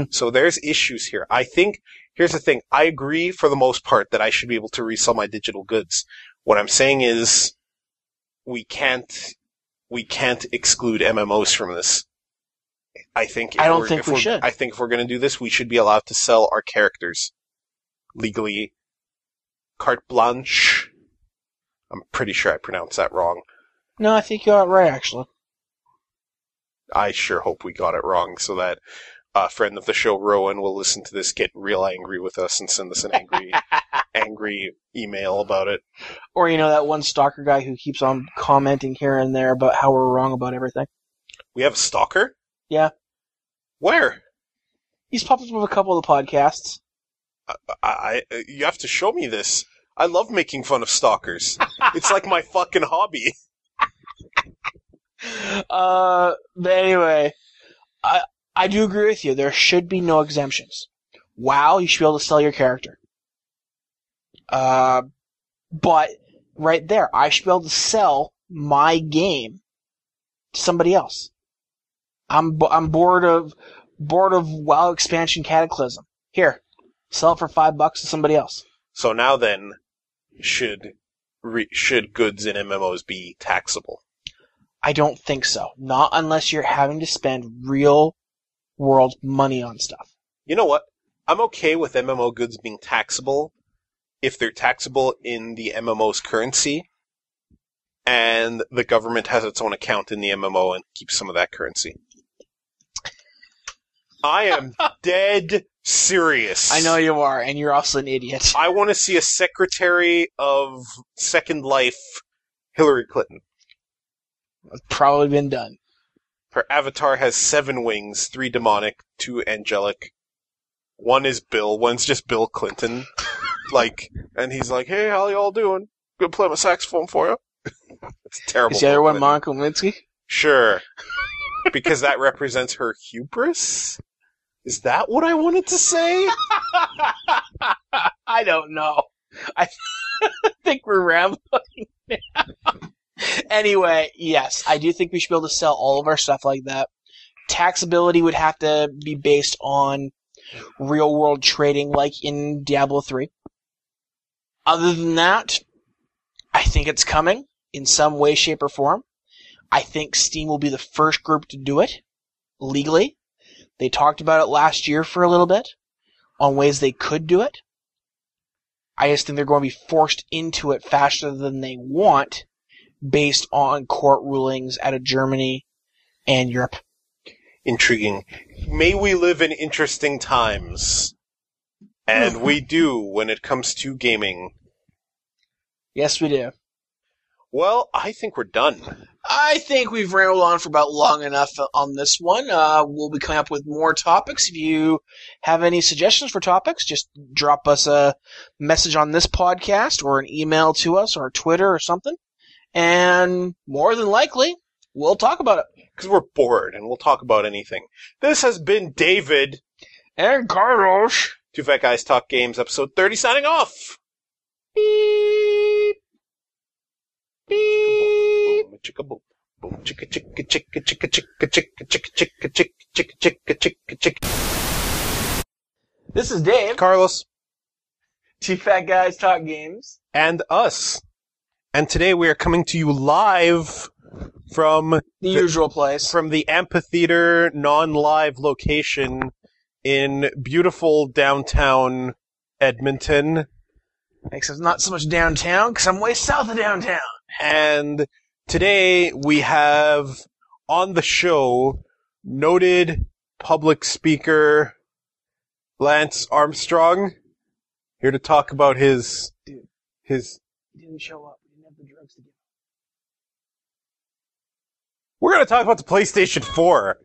So there's issues here. I think, here's the thing. I agree for the most part that I should be able to resell my digital goods. What I'm saying is, we can't exclude MMOs from this. I don't think we should. I think if we're going to do this, we should be allowed to sell our characters legally. Carte blanche. I'm pretty sure I pronounced that wrong. No, I think you got it right, actually. I sure hope we got it wrong so that a friend of the show, Rowan, will listen to this, get real angry with us, and send us an angry email about it. Or, that one stalker guy who keeps on commenting here and there about how we're wrong about everything. We have a stalker? Yeah. Where? He's popped up with a couple of the podcasts. You have to show me this. I love making fun of stalkers. It's like my fucking hobby. But anyway, I do agree with you. There should be no exemptions. WoW, you should be able to sell your character. But right there, I should be able to sell my game to somebody else. I'm bored of WoW expansion Cataclysm. Here, sell it for $5 to somebody else. So now then, should goods in MMOs be taxable? I don't think so. Not unless you're having to spend real world money on stuff. You know what? I'm okay with MMO goods being taxable if they're taxable in the MMO's currency and the government has its own account in the MMO and keeps some of that currency. I am dead serious. I know you are, and you're also an idiot. I want to see a Secretary of Second Life, Hillary Clinton. It's probably been done. Her avatar has 7 wings, 3 demonic, 2 angelic. One is Bill, one's just Bill Clinton. And he's like, hey, how y'all doing? Gonna play my saxophone for you. It's terrible. Is the other one Monica Lewinsky? Sure. Because that represents her hubris? Is that what I wanted to say? I don't know. I think we're rambling now. Anyway, yes, I do think we should be able to sell all of our stuff like that. Taxability would have to be based on real-world trading like in Diablo 3. Other than that, I think it's coming in some way, shape, or form. I think Steam will be the first group to do it legally. They talked about it last year for a little bit on ways they could do it. I just think they're going to be forced into it faster than they want based on court rulings out of Germany and Europe. Intriguing. May we live in interesting times. And we do when it comes to gaming. Yes, we do. Well, I think we're done. I think we've rambled on for about long enough on this one. We'll be coming up with more topics. If you have any suggestions for topics, just drop us a message on this podcast or an email to us or Twitter or something. And more than likely, we'll talk about it. Because we're bored and we'll talk about anything. This has been David. And Carlos. Two Fat Guys Talk Games, episode 30, signing off. Beep. Beep. Boom, chicka boom. Boom, chicka chicka chicka chicka chicka chicka chicka chicka chicka chicka chicka chicka. This is Dave. Carlos. Two Fat Guys Talk Games. And us. And today we are coming to you live from the usual place. From the amphitheater non-live location in beautiful downtown Edmonton. Except not so much downtown, because I'm way south of downtown. And today we have on the show noted public speaker Lance Armstrong, here to talk about his... He didn't show up. He didn't have the drugs to give. We're going to talk about the PlayStation 4.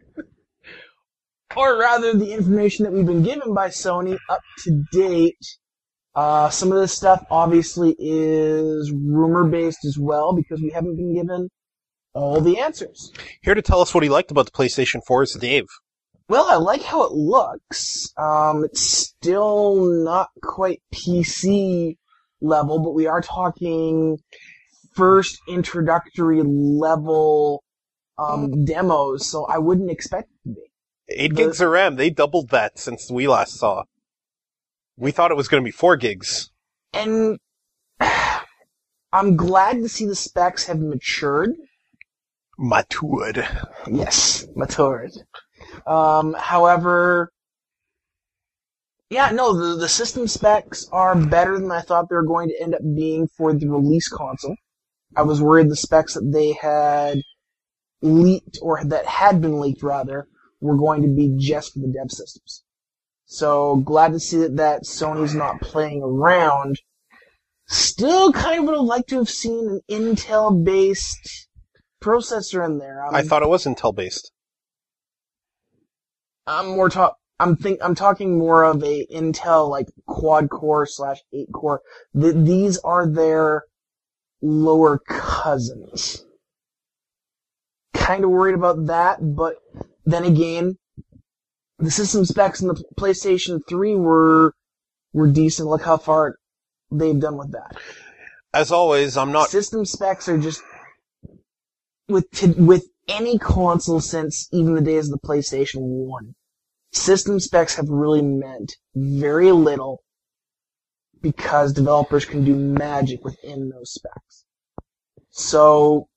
Or rather, the information that we've been given by Sony up to date. Some of this stuff obviously is rumor-based as well, because we haven't been given all the answers. Here to tell us what he liked about the PlayStation 4 is Dave. Well, I like how it looks. It's still not quite PC level, but we are talking first introductory level demos, so I wouldn't expect it to be. 8 gigs of RAM, they doubled that since we last saw. We thought it was going to be 4 gigs. And I'm glad to see the specs have matured. Matured. Yes, matured. However, yeah, no, the system specs are better than I thought they were going to end up being for the release console. I was worried the specs that they had leaked, or that had been leaked rather, were going to be just for the dev systems. So glad to see that Sony's not playing around. Still kind of would have liked to have seen an Intel-based processor in there. I thought it was Intel-based. I'm talking more of a Intel like quad-core / 8-core. These are their lower cousins. Kind of worried about that, but then again, the system specs in the PlayStation 3 were decent. Look how far they've done with that. As always, I'm not... System specs are just... With any console since even the days of the PlayStation 1, system specs have really meant very little because developers can do magic within those specs. So,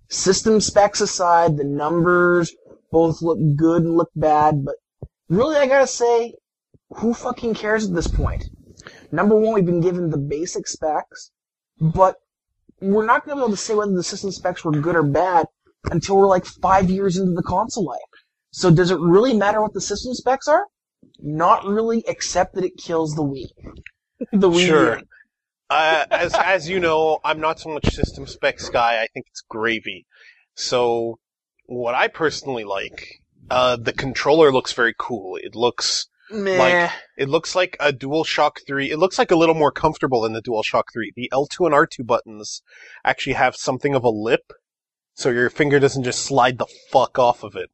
system specs aside, the numbers both look good and look bad, but really I gotta say, who fucking cares at this point? Number one, we've been given the basic specs, but we're not gonna be able to say whether the system specs were good or bad until we're like 5 years into the console life. So does it really matter what the system specs are? Not really, except that it kills the Wii. The Wii. Sure. As you know, I'm not so much system specs guy. I think it's gravy. So, what I personally like, the controller looks very cool. It looks like a DualShock 3. It looks like a little more comfortable than the DualShock 3. The L2 and R2 buttons actually have something of a lip, so your finger doesn't just slide the fuck off of it.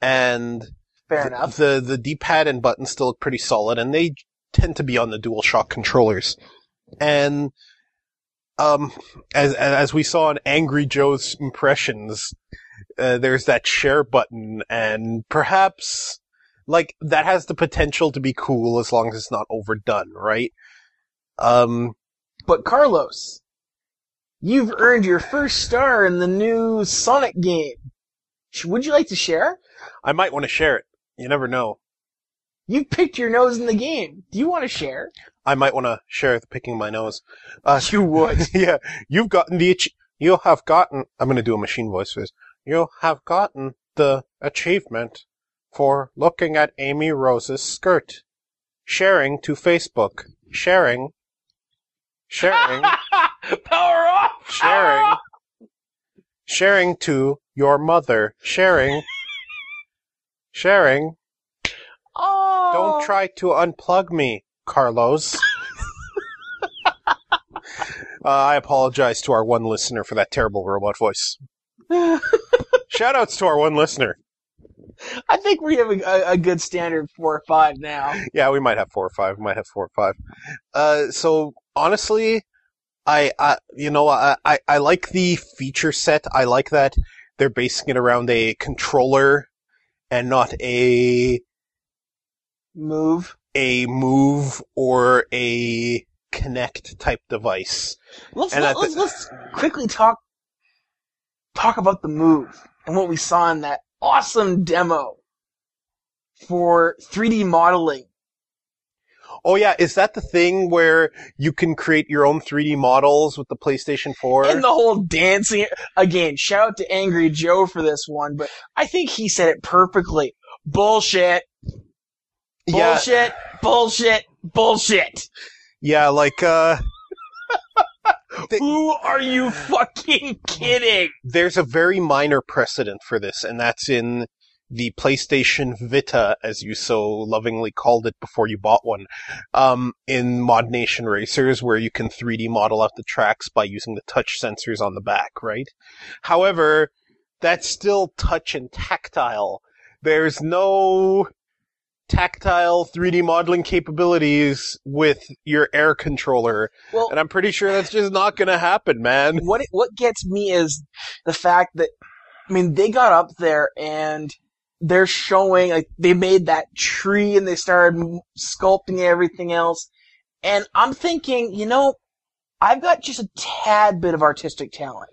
And fair enough. The D-pad and buttons still look pretty solid, and they tend to be on the DualShock controllers. And as we saw in Angry Joe's impressions, there's that share button, and perhaps like that has the potential to be cool as long as it's not overdone, right? But Carlos, you've earned your first star in the new Sonic game. Would you like to share? I might want to share it. You never know. You picked your nose in the game. Do you want to share? I might want to share the picking my nose. You would. Yeah. You have gotten, I'm going to do a machine voice for this. You have gotten the achievement for looking at Amy Rose's skirt. Sharing to Facebook. Sharing. Power off! Sharing. Sharing to your mother. Sharing. Sharing. Oh. Don't try to unplug me, Carlos. I apologize to our one listener for that terrible robot voice. Shoutouts to our one listener. I think we have a good standard 4 or 5 now. Yeah, we might have 4 or 5. We might have 4 or 5. So honestly, I like the feature set. I like that they're basing it around a controller and not a move or a Kinect type device. Let's quickly talk about the move and what we saw in that awesome demo for 3D modeling. Oh yeah, is that the thing where you can create your own 3D models with the PlayStation 4? And the whole dancing. Again, shout out to Angry Joe for this one, but I think he said it perfectly. Bullshit. Bullshit. Yeah. Bullshit. Bullshit. Yeah, like, who are you fucking kidding? There's a very minor precedent for this, and that's in the PlayStation Vita, as you so lovingly called it before you bought one, in Mod Nation Racers, where you can 3D model out the tracks by using the touch sensors on the back, right? However, that's still touch and tactile. There's no tactile 3D modeling capabilities with your air controller. Well, and I'm pretty sure that's just not going to happen, man. What gets me is the fact that, I mean, they got up there and they're showing, like, they made that tree and they started sculpting everything else. And I'm thinking, you know, I've got just a tad bit of artistic talent.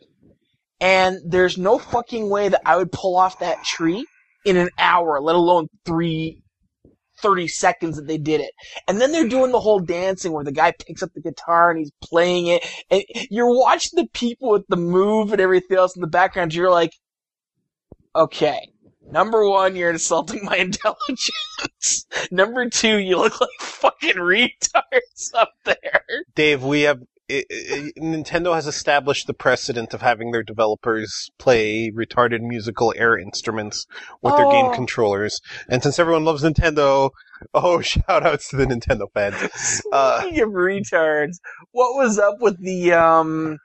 And there's no fucking way that I would pull off that tree in an hour, let alone 30 seconds that they did it. And then they're doing the whole dancing where the guy picks up the guitar and he's playing it. And you're watching the people with the move and everything else in the background. You're like, okay, number one, you're insulting my intelligence. Number two, you look like fucking retards up there. Dave, Nintendo has established the precedent of having their developers play retarded musical air instruments with their game controllers. And since everyone loves Nintendo, shout-outs to the Nintendo fans. Speaking of retards, what was up with the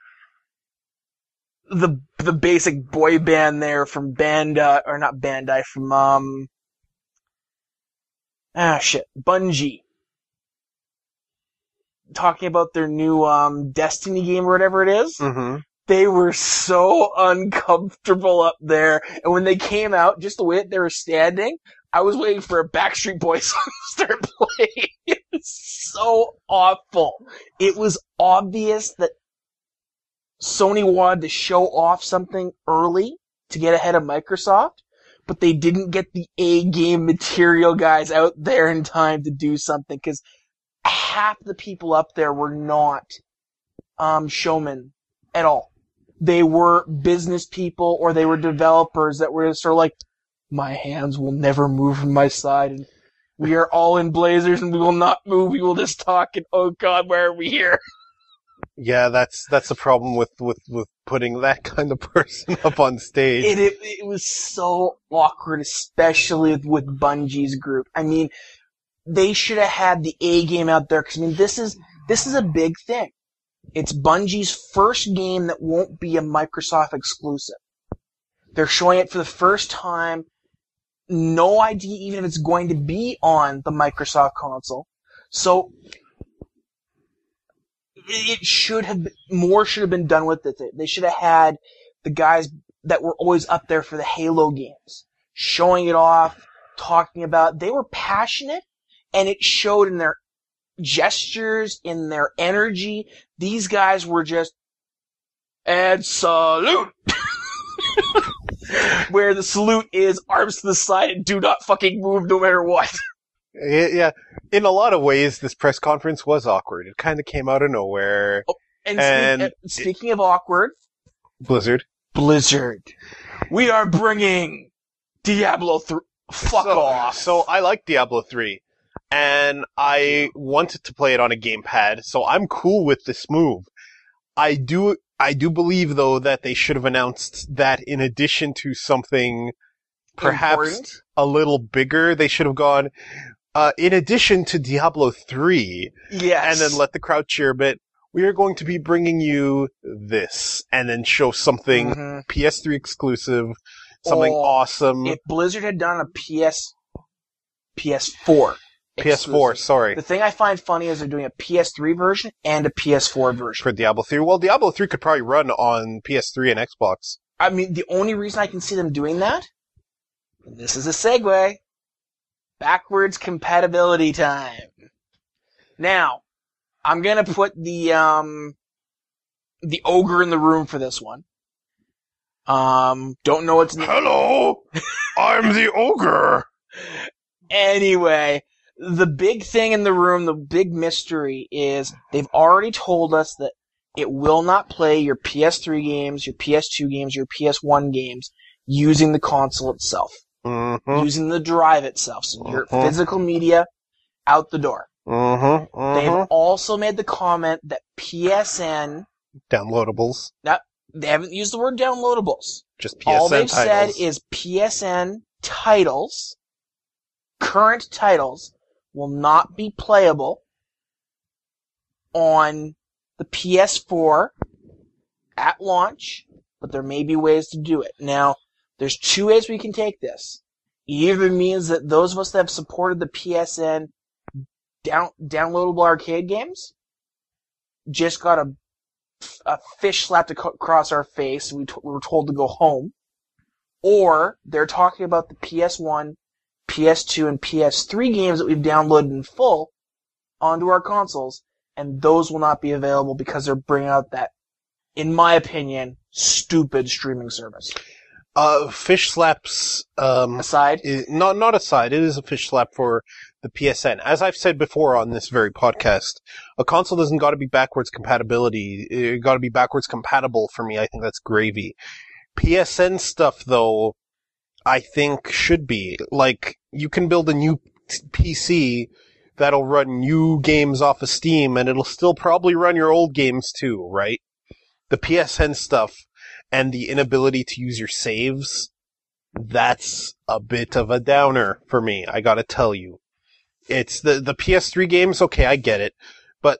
basic boy band there from Bungie? Talking about their new Destiny game or whatever it is. Mm-hmm. They were so uncomfortable up there. And when they came out, just the way that they were standing, I was waiting for a Backstreet Boys song to start playing. It was so awful. It was obvious that Sony wanted to show off something early to get ahead of Microsoft, but they didn't get the A-game material guys out there in time to do something, because half the people up there were not showmen at all. They were business people or they were developers that were sort of like, my hands will never move from my side and we are all in blazers and we will not move. We will just talk and, oh God, why are we here? Yeah, that's the problem with putting that kind of person up on stage. It was so awkward, especially with Bungie's group. I mean, they should have had the A game out there, because I mean, this is a big thing. It's Bungie's first game that won't be a Microsoft exclusive. They're showing it for the first time. No idea even if it's going to be on the Microsoft console. So it should have been, more should have been done with it. They should have had the guys that were always up there for the Halo games, showing it off, talking about. They were passionate. And it showed in their gestures, in their energy. These guys were just, and salute! Where the salute is arms to the side and do not fucking move no matter what. Yeah. In a lot of ways, this press conference was awkward. It kind of came out of nowhere. Oh, and speaking of awkward. Blizzard. We are bringing Diablo 3. Fuck off. So I like Diablo 3. And I wanted to play it on a gamepad, so I'm cool with this move. I I do believe, though, that they should have announced that in addition to something perhaps Important. a little bigger, they should have gone, in addition to Diablo 3, Yes. and then let the crowd cheer a bit, we are going to be bringing you this, and then show something Mhm. PS3 exclusive, something Or awesome. If Blizzard had done a PS4. PS4, exclusive. sorry. The thing I find funny is they're doing a PS3 version and a PS4 version. For Diablo 3. Well, Diablo 3 could probably run on PS3 and Xbox. I mean, the only reason I can see them doing that, and this is a segue, backwards compatibility time. Now, I'm gonna put the ogre in the room for this one. Don't know what's Hello! I'm the ogre! Anyway, the big thing in the room, the big mystery is they've already told us that it will not play your PS3 games, your PS2 games, your PS1 games using the console itself. Mm-hmm. Using the drive itself. So your physical media, out the door. Mm-hmm. They've also made the comment that PSN... Downloadables. They haven't used the word downloadables. Just PSN All they've titles. said is PSN titles, current titles, will not be playable on the PS4 at launch, but there may be ways to do it. Now, there's two ways we can take this. It either means that those of us that have supported the PSN downloadable arcade games just got a fish slapped across our face, and we were told to go home. Or they're talking about the PS1, PS2, and PS3 games that we've downloaded in full onto our consoles, and those will not be available because they're bringing out that, in my opinion, stupid streaming service. Fish slaps, Aside? not aside, it is a fish slap for the PSN. As I've said before on this very podcast, a console doesn't gotta be backwards compatibility. It gotta be backwards compatible for me. I think that's gravy. PSN stuff, though, I think should be. Like, you can build a new PC that'll run new games off of Steam, and it'll still probably run your old games too, right? The PSN stuff and the inability to use your saves, that's a bit of a downer for me, I gotta tell you. It's the PS3 games, okay, I get it, but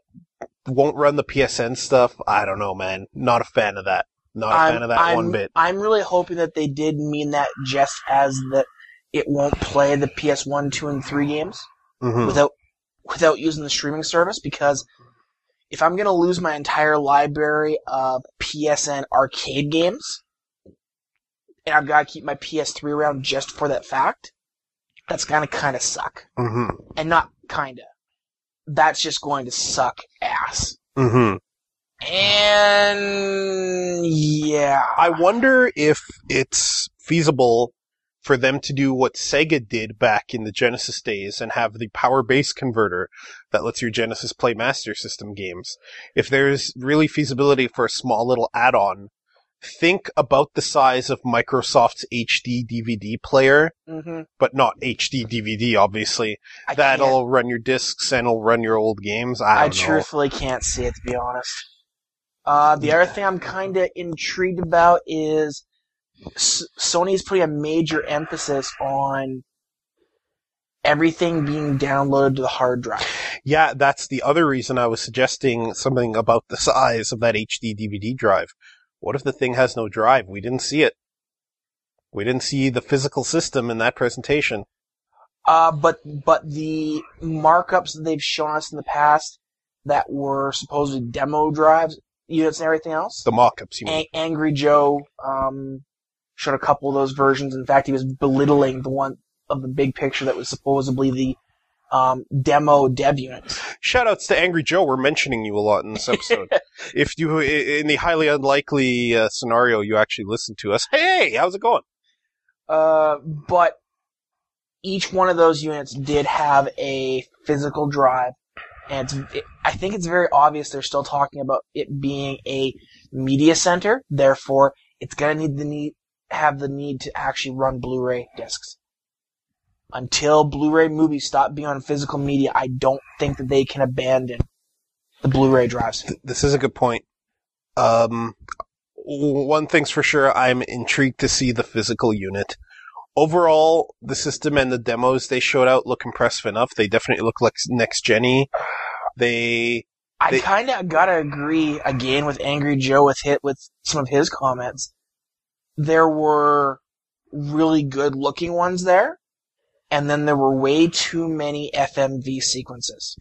won't run the PSN stuff? I don't know, man. Not a fan of that. Not a fan of that one bit. I'm really hoping that they did mean that just as that it won't play the PS1, 2, and 3 games without using the streaming service, because if I'm going to lose my entire library of PSN arcade games, and I've got to keep my PS3 around just for that fact, that's going to kind of suck. Mm-hmm. And not kind of. That's just going to suck ass. Mm-hmm. And yeah. I wonder if it's feasible for them to do what Sega did back in the Genesis days and have the power base converter that lets your Genesis play Master System games. If there's really feasibility for a small little add-on, think about the size of Microsoft's HD DVD player, but not HD DVD, obviously. That'll run your discs and it'll run your old games. I don't know. Truthfully can't see it, to be honest. The other thing I'm kind of intrigued about is Sony's putting a major emphasis on everything being downloaded to the hard drive. Yeah, that's the other reason I was suggesting something about the size of that HD DVD drive. What if the thing has no drive? We didn't see it. We didn't see the physical system in that presentation. But the markups that they've shown us in the past that were supposedly demo drives, units and everything else. The mock-ups, you mean? Angry Joe showed a couple of those versions. In fact, he was belittling the one of the big picture that was supposedly the demo dev units. Shoutouts to Angry Joe. We're mentioning you a lot in this episode. If you, in the highly unlikely scenario, you actually listen to us, hey, how's it going? But each one of those units did have a physical drive, and I think it's very obvious they're still talking about it being a media center. Therefore, it's going to have the need to actually run Blu-ray discs. Until Blu-ray movies stop being on physical media, I don't think that they can abandon the Blu-ray drives. This is a good point. One thing's for sure, I'm intrigued to see the physical unit. Overall, the system and the demos they showed out look impressive enough. They definitely look like next-gen-y. I kind of gotta agree again with Angry Joe with some of his comments. There were really good looking ones there, and then there were way too many FMV sequences.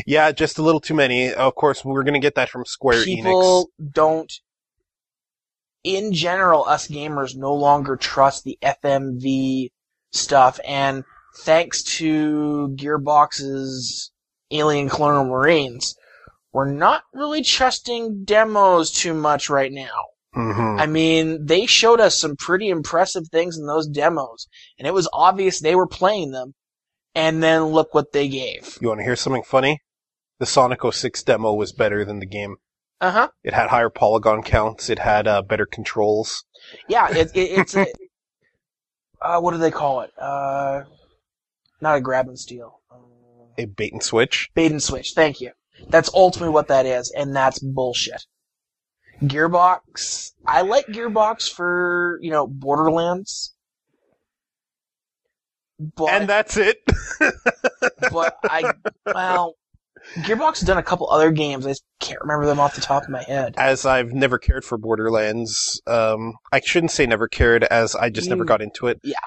Yeah, just a little too many. Of course, we're gonna get that from Square Enix. People don't, in general, us gamers no longer trust the FMV stuff, and thanks to Gearbox's Alien Colonial Marines, we're not really trusting demos too much right now. Mm-hmm. I mean, they showed us some pretty impressive things in those demos, and it was obvious they were playing them, and then look what they gave. You want to hear something funny? The Sonic 06 demo was better than the game. Uh-huh. It had higher polygon counts, it had better controls. Yeah, it's a... what do they call it? Not a grab and steal. A bait and switch? Bait and switch, thank you. That's ultimately what that is, and that's bullshit. Gearbox, I like Gearbox for, Borderlands. And that's it. Gearbox has done a couple other games. I just can't remember them off the top of my head. As I've never cared for Borderlands, I shouldn't say never cared, as I just never got into it. Yeah.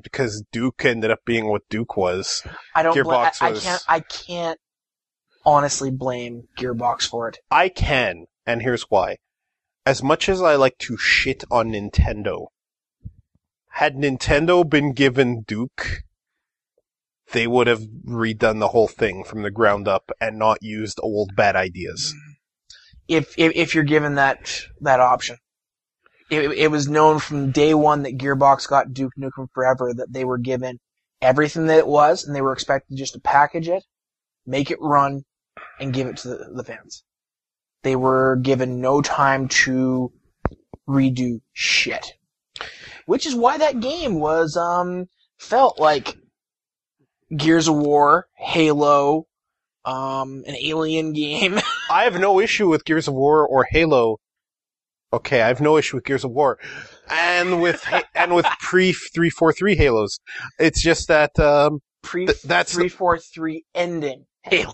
Because Duke ended up being what Duke was. I can't honestly blame Gearbox for it. I can, and here's why. As much as I like to shit on Nintendo, had Nintendo been given Duke, they would have redone the whole thing from the ground up and not used old bad ideas. If you're given that option. It was known from day one that Gearbox got Duke Nukem Forever that they were given everything that it was, and they were expected just to package it, make it run, and give it to the fans. They were given no time to redo shit. Which is why that game was, felt like Gears of War, Halo, an Alien game. I have no issue with Gears of War or Halo. Okay, I have no issue with Gears of War. And with pre-343 Halos. It's just that, that's 343 ending Halo.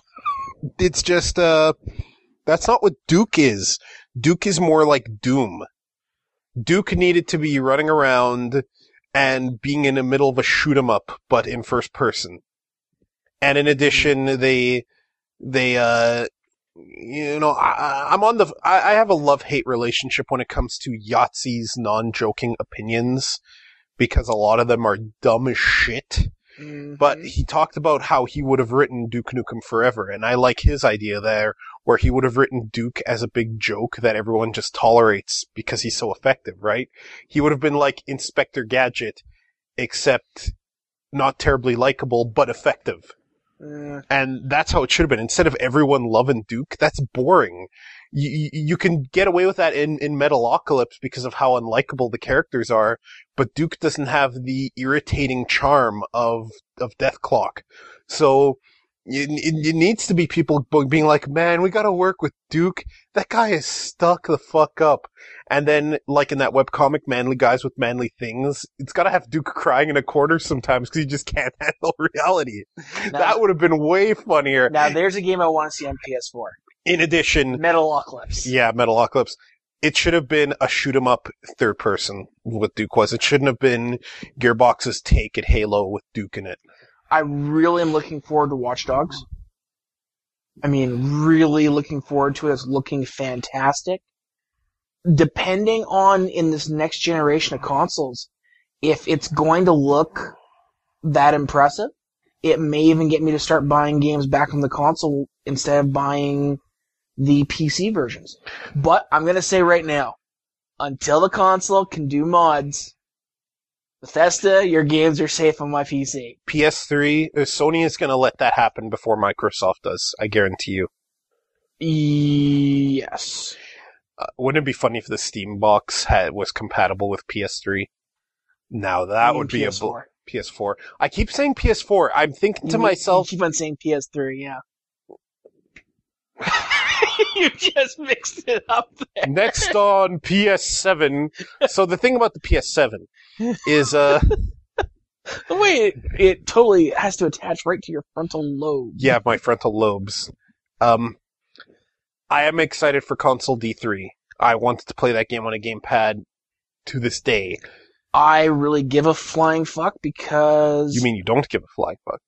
It's just, that's not what Duke is. Duke is more like Doom. Duke needed to be running around and being in the middle of a shoot 'em up, but in first person. And in addition, I have a love-hate relationship when it comes to Yahtzee's non-joking opinions, because a lot of them are dumb as shit. Mm-hmm. But he talked about how he would have written Duke Nukem Forever, and I like his idea there, where he would have written Duke as a big joke that everyone just tolerates because he's so effective, right? He would have been like Inspector Gadget, except not terribly likable, but effective. And that's how it should have been. Instead of everyone loving Duke, that's boring. You can get away with that in Metalocalypse because of how unlikable the characters are, but Duke doesn't have the irritating charm of Deathclock. So it needs to be people being like, man, we gotta work with Duke. That guy is stuck the fuck up. And then, like in that webcomic, Manly Guys with Manly Things, it's gotta have Duke crying in a corner sometimes because he just can't handle reality. Now, that would have been way funnier. Now, there's a game I want to see on PS4. In addition... Metalocalypse. Yeah, Metalocalypse. It should have been a shoot-'em-up third person, what Duke was. It shouldn't have been Gearbox's take at Halo with Duke in it. I really am looking forward to Watch Dogs. I mean, really looking forward to it. It's looking fantastic. Depending on, in this next generation of consoles, if it's going to look that impressive, it may even get me to start buying games back from the console instead of buying the PC versions. But I'm going to say right now, until the console can do mods, Bethesda, your games are safe on my PC. PS3, Sony is going to let that happen before Microsoft does, I guarantee you. Yes. Wouldn't it be funny if the Steam box was compatible with PS3? Now that would be PS4. PS4. I keep saying PS4. I'm thinking to myself... You keep on saying PS3, yeah. You just mixed it up there. Next on PS7. So the thing about the PS7 is, The way it totally has to attach right to your frontal lobe. yeah, my frontal lobes. I am excited for console D3. I wanted to play that game on a gamepad to this day. I really give a flying fuck because... You mean you don't give a flying fuck?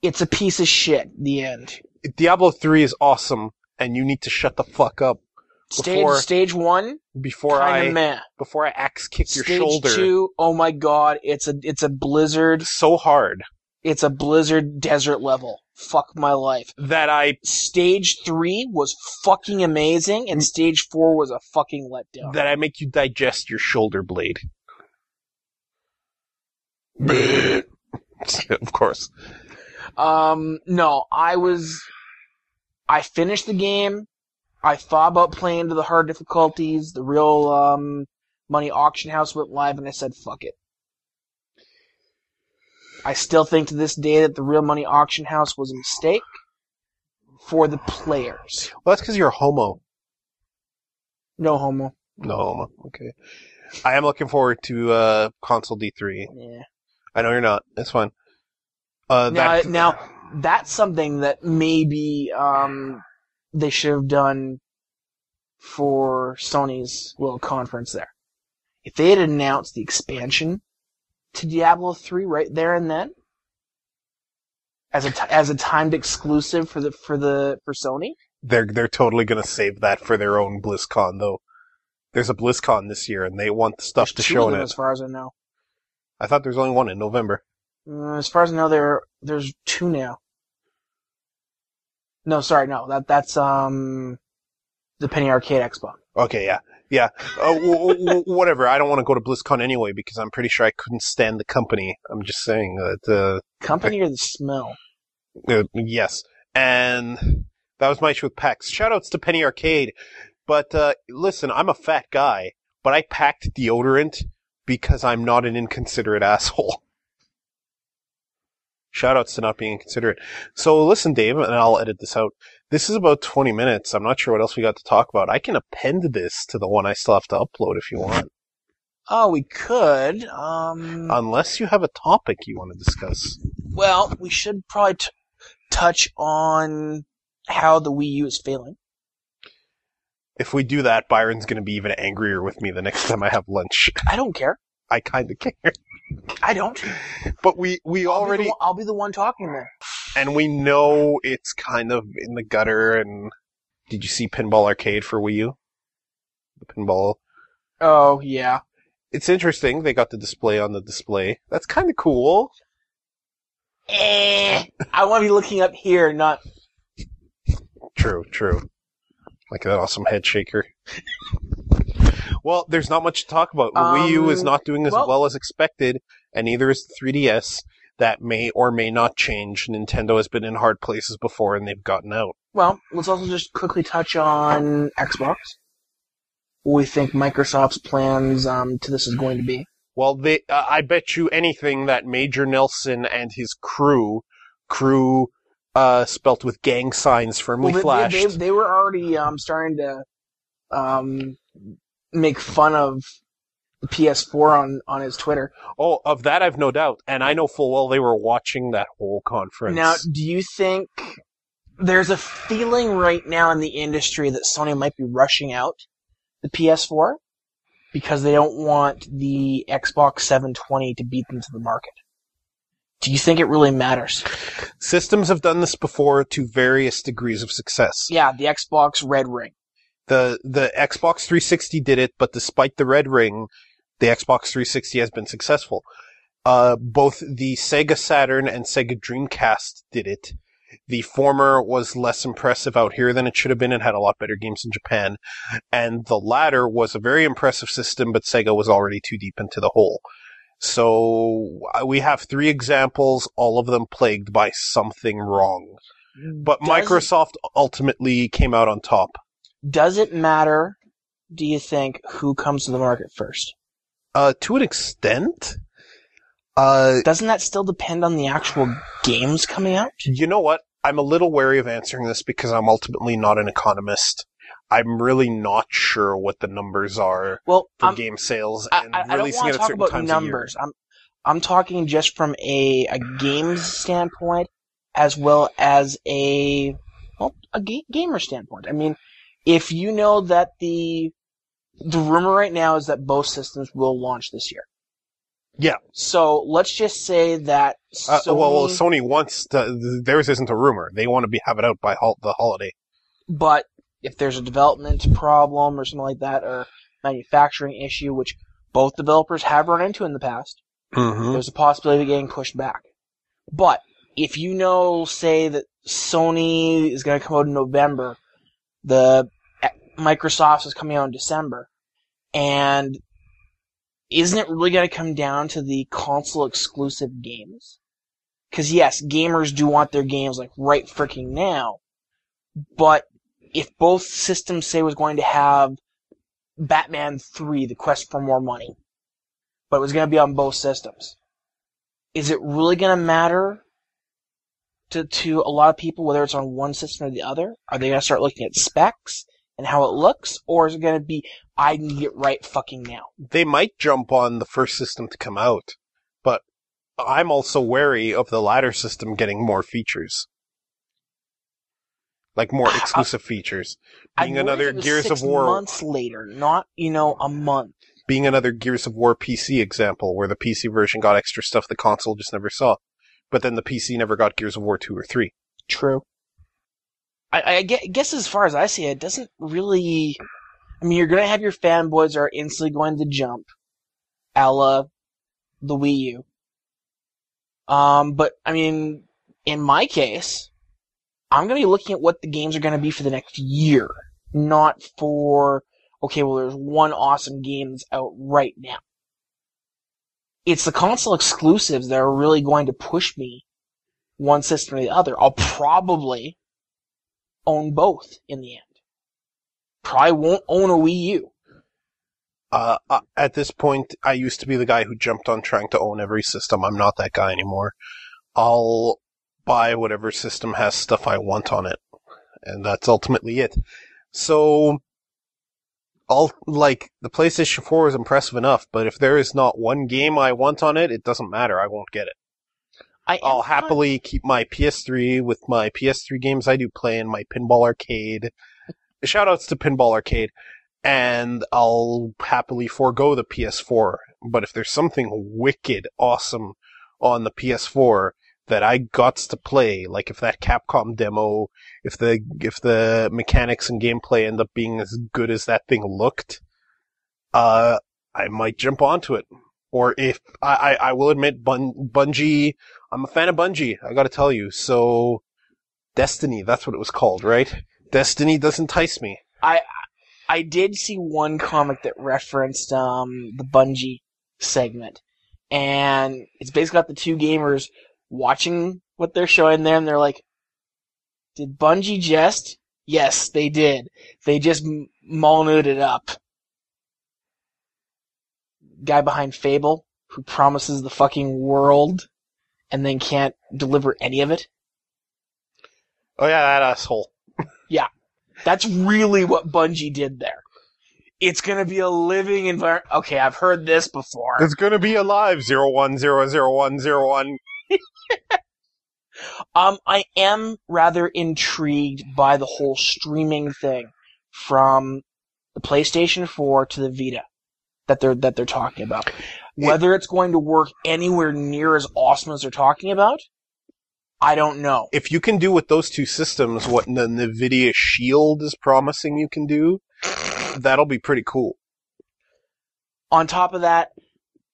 It's a piece of shit, the end. Diablo 3 is awesome, and you need to shut the fuck up. Stage 1, Before kinda meh. Before I axe kick your Stage shoulder. 2, oh my god, it's a blizzard. So hard. It's a blizzard desert level. Fuck my life. That Stage 3 was fucking amazing, and Stage 4 was a fucking letdown. That I make you digest your shoulder blade. Of course. No, I finished the game. I thought about playing to the hard difficulties. The real, money auction house went live, and I said, fuck it. I still think to this day that the real money auction house was a mistake for the players. Well, that's because you're a homo. No homo. No homo. Okay. I am looking forward to, console D3. Yeah. I know you're not. It's fine. Now, that's something that maybe, they should have done for Sony's little conference there. If they had announced the expansion to Diablo 3 right there and then, as a timed exclusive for Sony, they're totally gonna save that for their own BlizzCon though. There's a BlizzCon this year, and they want the stuff to show in it. As far as I know, I thought there's only one in November. As far as I know, there's 2 now. No, sorry, no. That's the Penny Arcade Expo. Okay, yeah. Whatever. I don't want to go to BlizzCon anyway because I'm pretty sure I couldn't stand the company. I'm just saying that. Company or the smell? Yes, and that was my issue with PAX. Shoutouts to Penny Arcade, but listen, I'm a fat guy, but I packed deodorant because I'm not an inconsiderate asshole. Shoutouts to not being inconsiderate. So listen, Dave, and I'll edit this out. This is about 20 minutes. I'm not sure what else we got to talk about. I can append this to the one I still have to upload if you want. Oh, we could. Unless you have a topic you want to discuss. Well, we should probably touch on how the Wii U is failing. If we do that, Byron's going to be even angrier with me the next time I have lunch. I don't care. I kind of care. I don't. But we already... I'll be the one talking then. And we know it's kind of in the gutter, and... Did you see Pinball Arcade for Wii U? The pinball... Oh, yeah. It's interesting. They got the display on the display. That's kind of cool. I want to be looking up here, not... True. Like that awesome head shaker. Well, there's not much to talk about. The Wii U is not doing as well as expected, and neither is the 3DS. That may or may not change. Nintendo has been in hard places before, and they've gotten out. Well, let's also just quickly touch on Xbox. What we think Microsoft's plans to this is going to be. Well, I bet you anything that Major Nelson and his crew, spelt with gang signs firmly flashed. They were already starting to make fun of the PS4 on his Twitter. Oh, of that I've no doubt. And I know full well they were watching that whole conference. Now, do you think there's a feeling right now in the industry that Sony might be rushing out the PS4 because they don't want the Xbox 720 to beat them to the market? Do you think it really matters? Systems have done this before to various degrees of success. Yeah, the Xbox Red Ring. The Xbox 360 did it, but despite the Red Ring, the Xbox 360 has been successful. Both the Sega Saturn and Sega Dreamcast did it. The former was less impressive out here than it should have been and had a lot better games in Japan. And the latter was a very impressive system, but Sega was already too deep into the hole. So we have 3 examples, all of them plagued by something wrong. But Microsoft ultimately came out on top. Does it matter, do you think, who comes to the market first? To an extent. Doesn't that still depend on the actual games coming out? You know what? I'm a little wary of answering this because I'm ultimately not an economist. I'm really not sure what the numbers are for game sales, and I don't want to talk about numbers. I'm talking just from a games standpoint, as well as a gamer standpoint. I mean, if you know that the rumor right now is that both systems will launch this year. Yeah. So let's just say that Sony wants to. Theirs isn't a rumor. They want to have it out by the holiday. But if there's a development problem or something like that, or manufacturing issue, which both developers have run into in the past, there's a possibility of getting pushed back. But if you know, say that Sony is going to come out in November, the Microsoft is coming out in December, and isn't it really going to come down to the console exclusive games? Because yes, gamers do want their games like right freaking now, but if both systems say was going to have Batman 3, The Quest for More Money, but it was going to be on both systems, is it really going to matter to a lot of people whether it's on one system or the other? Are they going to start looking at specs and how it looks, or is it going to be, I need it right fucking now? They might jump on the first system to come out, but I'm also wary of the latter system getting more features. Like more exclusive features. Being another Gears of War. 6 months later, not, a month. Being another Gears of War PC example, where the PC version got extra stuff the console just never saw. But then the PC never got Gears of War 2 or 3. True. I guess as far as I see it doesn't really... I mean, you're going to have your fanboys that are instantly going to jump, a la the Wii U. But, I mean, in my case, I'm going to be looking at what the games are going to be for the next year, not for, okay, well, there's one awesome game that's out right now. It's the console exclusives that are really going to push me one system or the other. I'll probably own both in the end. Probably won't own a Wii U. At this point, I used to be the guy who jumped on trying to own every system. I'm not that guy anymore. I'll buy whatever system has stuff I want on it. And that's ultimately it. So, the PlayStation 4 is impressive enough, but if there is not one game I want on it, it doesn't matter. I won't get it. I'll happily keep my PS3 with my PS3 games I do play in my Pinball Arcade. Shoutouts to Pinball Arcade. And I'll happily forego the PS4. But if there's something wicked awesome on the PS4 that I got to play, like if that Capcom demo, if the mechanics and gameplay end up being as good as that thing looked, I might jump onto it. Or if I will admit, Bungie, I'm a fan of Bungie, I gotta tell you. So, Destiny, that's what it was called, right? Destiny does entice me. I did see one comic that referenced the Bungie segment, and it's basically got the two gamers watching what they're showing there, and they're like, did Bungie jest? Yes, they did. They just Molnewed it up. Guy behind Fable, who promises the fucking world, and then can't deliver any of it. Oh yeah, that asshole. Yeah. That's really what Bungie did there. It's gonna be a living environment. Okay, I've heard this before. It's gonna be alive, 01000101. I am rather intrigued by the whole streaming thing from the PlayStation 4 to the Vita that they're talking about. Whether it's going to work anywhere near as awesome as they're talking about, I don't know. If you can do with those two systems what the NVIDIA Shield is promising you can do, that'll be pretty cool. On top of that,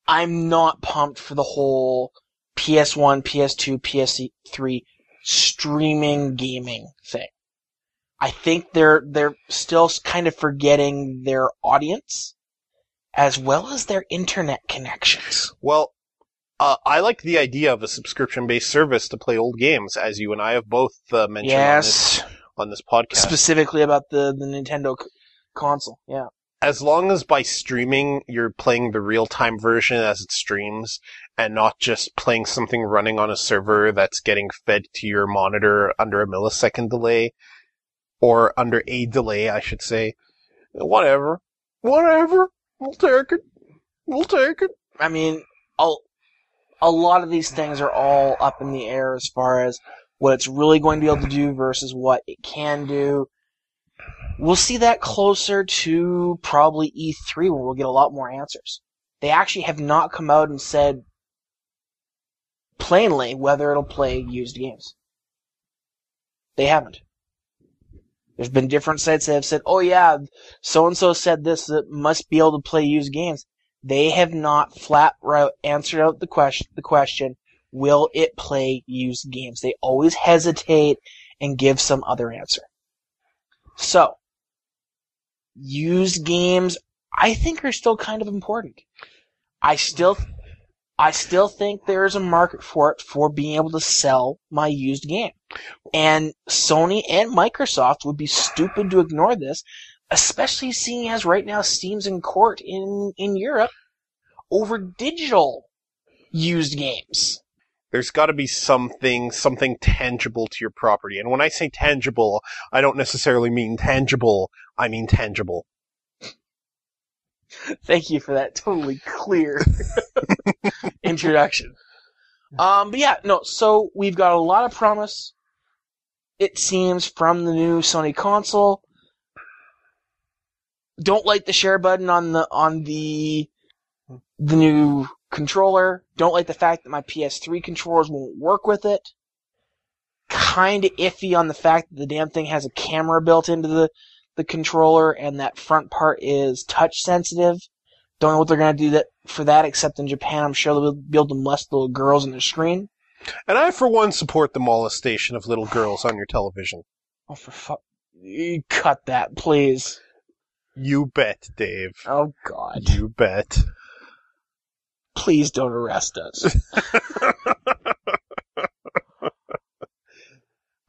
I'm not pumped for the whole PS1, PS2, PS3 streaming gaming thing. I think they're still kind of forgetting their audience as well as their internet connections. Well, I like the idea of a subscription-based service to play old games, as you and I have both mentioned on this podcast. Specifically about the Nintendo console, yeah. As long as by streaming you're playing the real-time version as it streams, and not just playing something running on a server that's getting fed to your monitor under a millisecond delay, or under a delay, I should say. Whatever. We'll take it. I mean, a lot of these things are all up in the air as far as what it's really going to be able to do versus what it can do. We'll see that closer to probably E3 when we'll get a lot more answers. They actually have not come out and said plainly whether it'll play used games. They haven't. There's been different sites that have said, oh yeah, so-and-so said this, that must be able to play used games. They have not flat out answered out the question, will it play used games? They always hesitate and give some other answer. So, used games, I think, are still kind of important. I still think there's a market for it, for being able to sell my used game. And Sony and Microsoft would be stupid to ignore this, especially seeing as right now Steam's in court in Europe over digital used games. There's got to be something tangible to your property. And when I say tangible, I don't necessarily mean tangible, I mean tangible. Thank you for that totally clear introduction. But yeah, no, so we've got a lot of promise, it seems, from the new Sony console. Don't like the share button on the new controller. Don't like the fact that my PS3 controllers won't work with it. Kinda iffy on the fact that the damn thing has a camera built into the controller and that front part is touch sensitive. Don't know what they're gonna do for that, except in Japan I'm sure they'll be able to molest little girls on their screen. And I, for one, support the molestation of little girls on your television. Oh, for fuck. You cut that, please. You bet, Dave. Oh, God. You bet. Please don't arrest us.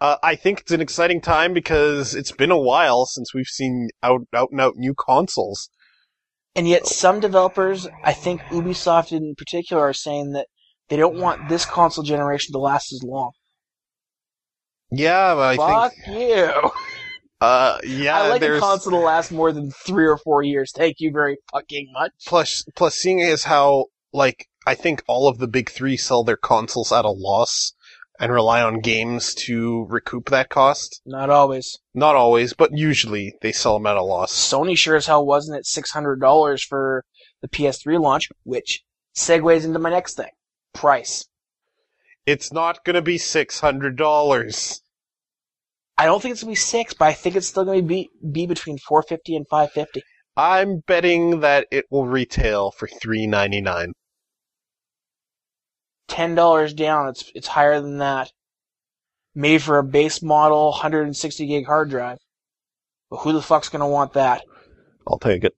I think it's an exciting time because it's been a while since we've seen out and out new consoles. And yet some developers, I think Ubisoft in particular, are saying that they don't want this console generation to last as long. Yeah, but Fuck you. Yeah, I like a console to last more than 3 or 4 years. Thank you very fucking much. Plus seeing as how, I think all of the big three sell their consoles at a loss and rely on games to recoup that cost. Not always. Not always, but usually they sell them at a loss. Sony sure as hell wasn't at $600 for the PS3 launch, which segues into my next thing. Price. It's not gonna be $600. I don't think it's gonna be $600, but I think it's still gonna be between $450 and $550. I'm betting that it will retail for $399. $10 down, it's higher than that. Made for a base model 160 gig hard drive. But who the fuck's gonna want that? I'll take it.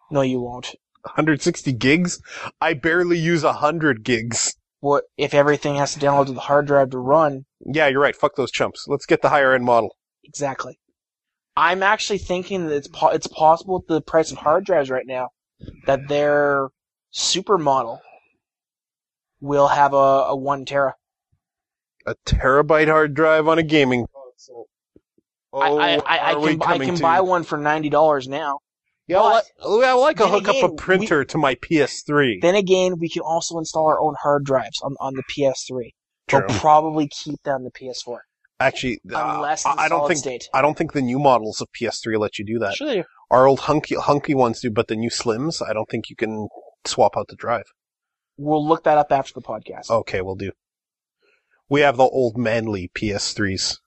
No, you won't. 160 gigs? I barely use 100 gigs. What if everything has to download to the hard drive to run? Yeah, you're right. Fuck those chumps. Let's get the higher end model. Exactly. I'm actually thinking that it's possible with the price of hard drives right now that their super model will have a 1 tera. A terabyte hard drive on a gaming console. Oh, I can buy one for $90 now. Yeah, I like to hook again, up a printer to my PS3. Then again, we can also install our own hard drives on the PS3. True. We'll probably keep that on the PS4. Actually, Unless it's I don't solid think state. I don't think the new models of PS3 let you do that. Sure they do. Our old hunky ones do, but the new Slims, I don't think you can swap out the drive. We'll look that up after the podcast. Okay, we'll do. We have the old manly PS3s.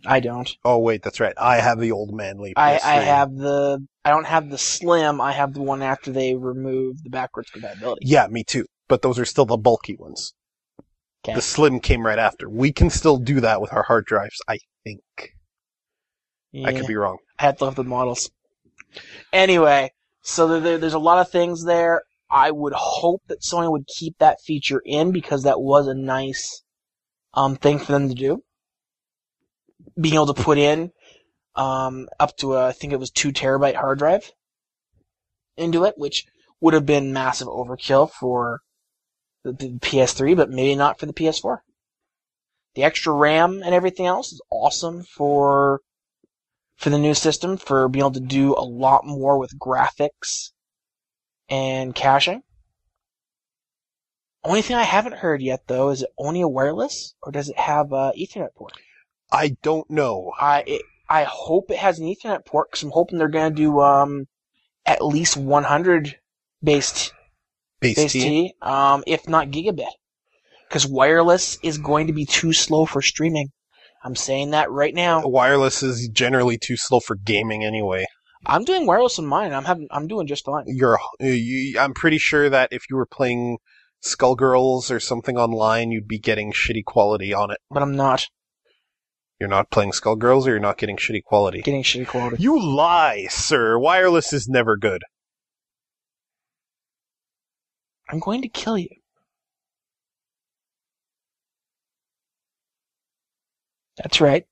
I don't. Oh wait, that's right. I have the old manly PS3. I don't have the Slim. I have the one after they removed the backwards compatibility. Yeah, me too. But those are still the bulky ones. Okay. The Slim came right after. We can still do that with our hard drives, I think. Yeah, I could be wrong. I had to look at the models. Anyway, so there's a lot of things there. I would hope that Sony would keep that feature in because that was a nice thing for them to do. Being able to put in up to I think it was 2 terabyte hard drive into it, which would have been massive overkill for the PS3, but maybe not for the PS4. The extra RAM and everything else is awesome for the new system, for being able to do a lot more with graphics and caching. Only thing I haven't heard yet, though, is it only a wireless, or does it have a Ethernet port? I don't know. I hope it has an Ethernet port, because I'm hoping they're going to do at least 100 base T, if not gigabit. Because wireless is going to be too slow for streaming. I'm saying that right now. Wireless is generally too slow for gaming anyway. I'm doing wireless on mine. I'm doing just fine. I'm pretty sure that if you were playing Skullgirls or something online, you'd be getting shitty quality on it. But I'm not. You're not playing Skullgirls, or you're not getting shitty quality? Getting shitty quality. You lie, sir. Wireless is never good. I'm going to kill you. That's right.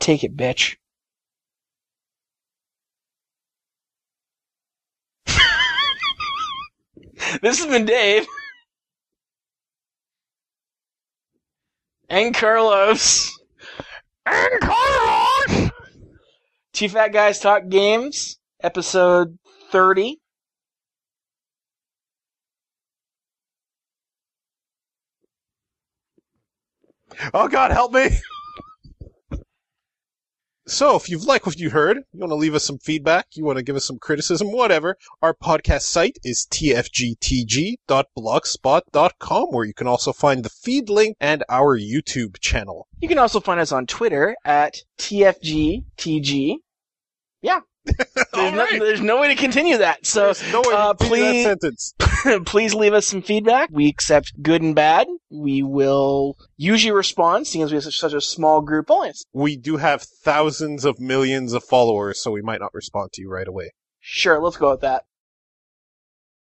Take it, bitch. This has been Dave. And Carlos. And Carlos! Two Fat Guys Talk Games, episode 30. Oh God, help me! So, if you've liked what you heard, you want to leave us some feedback, you want to give us some criticism, whatever, our podcast site is tfgtg.blogspot.com, where you can also find the feed link and our YouTube channel. You can also find us on Twitter at tfgtg. Yeah. There's no way to continue that. So There's no way to continue that sentence. Please leave us some feedback. We accept good and bad. We will usually respond, seeing as we have such a small group audience. We do have thousands of millions of followers, so we might not respond to you right away. Sure, let's go with that.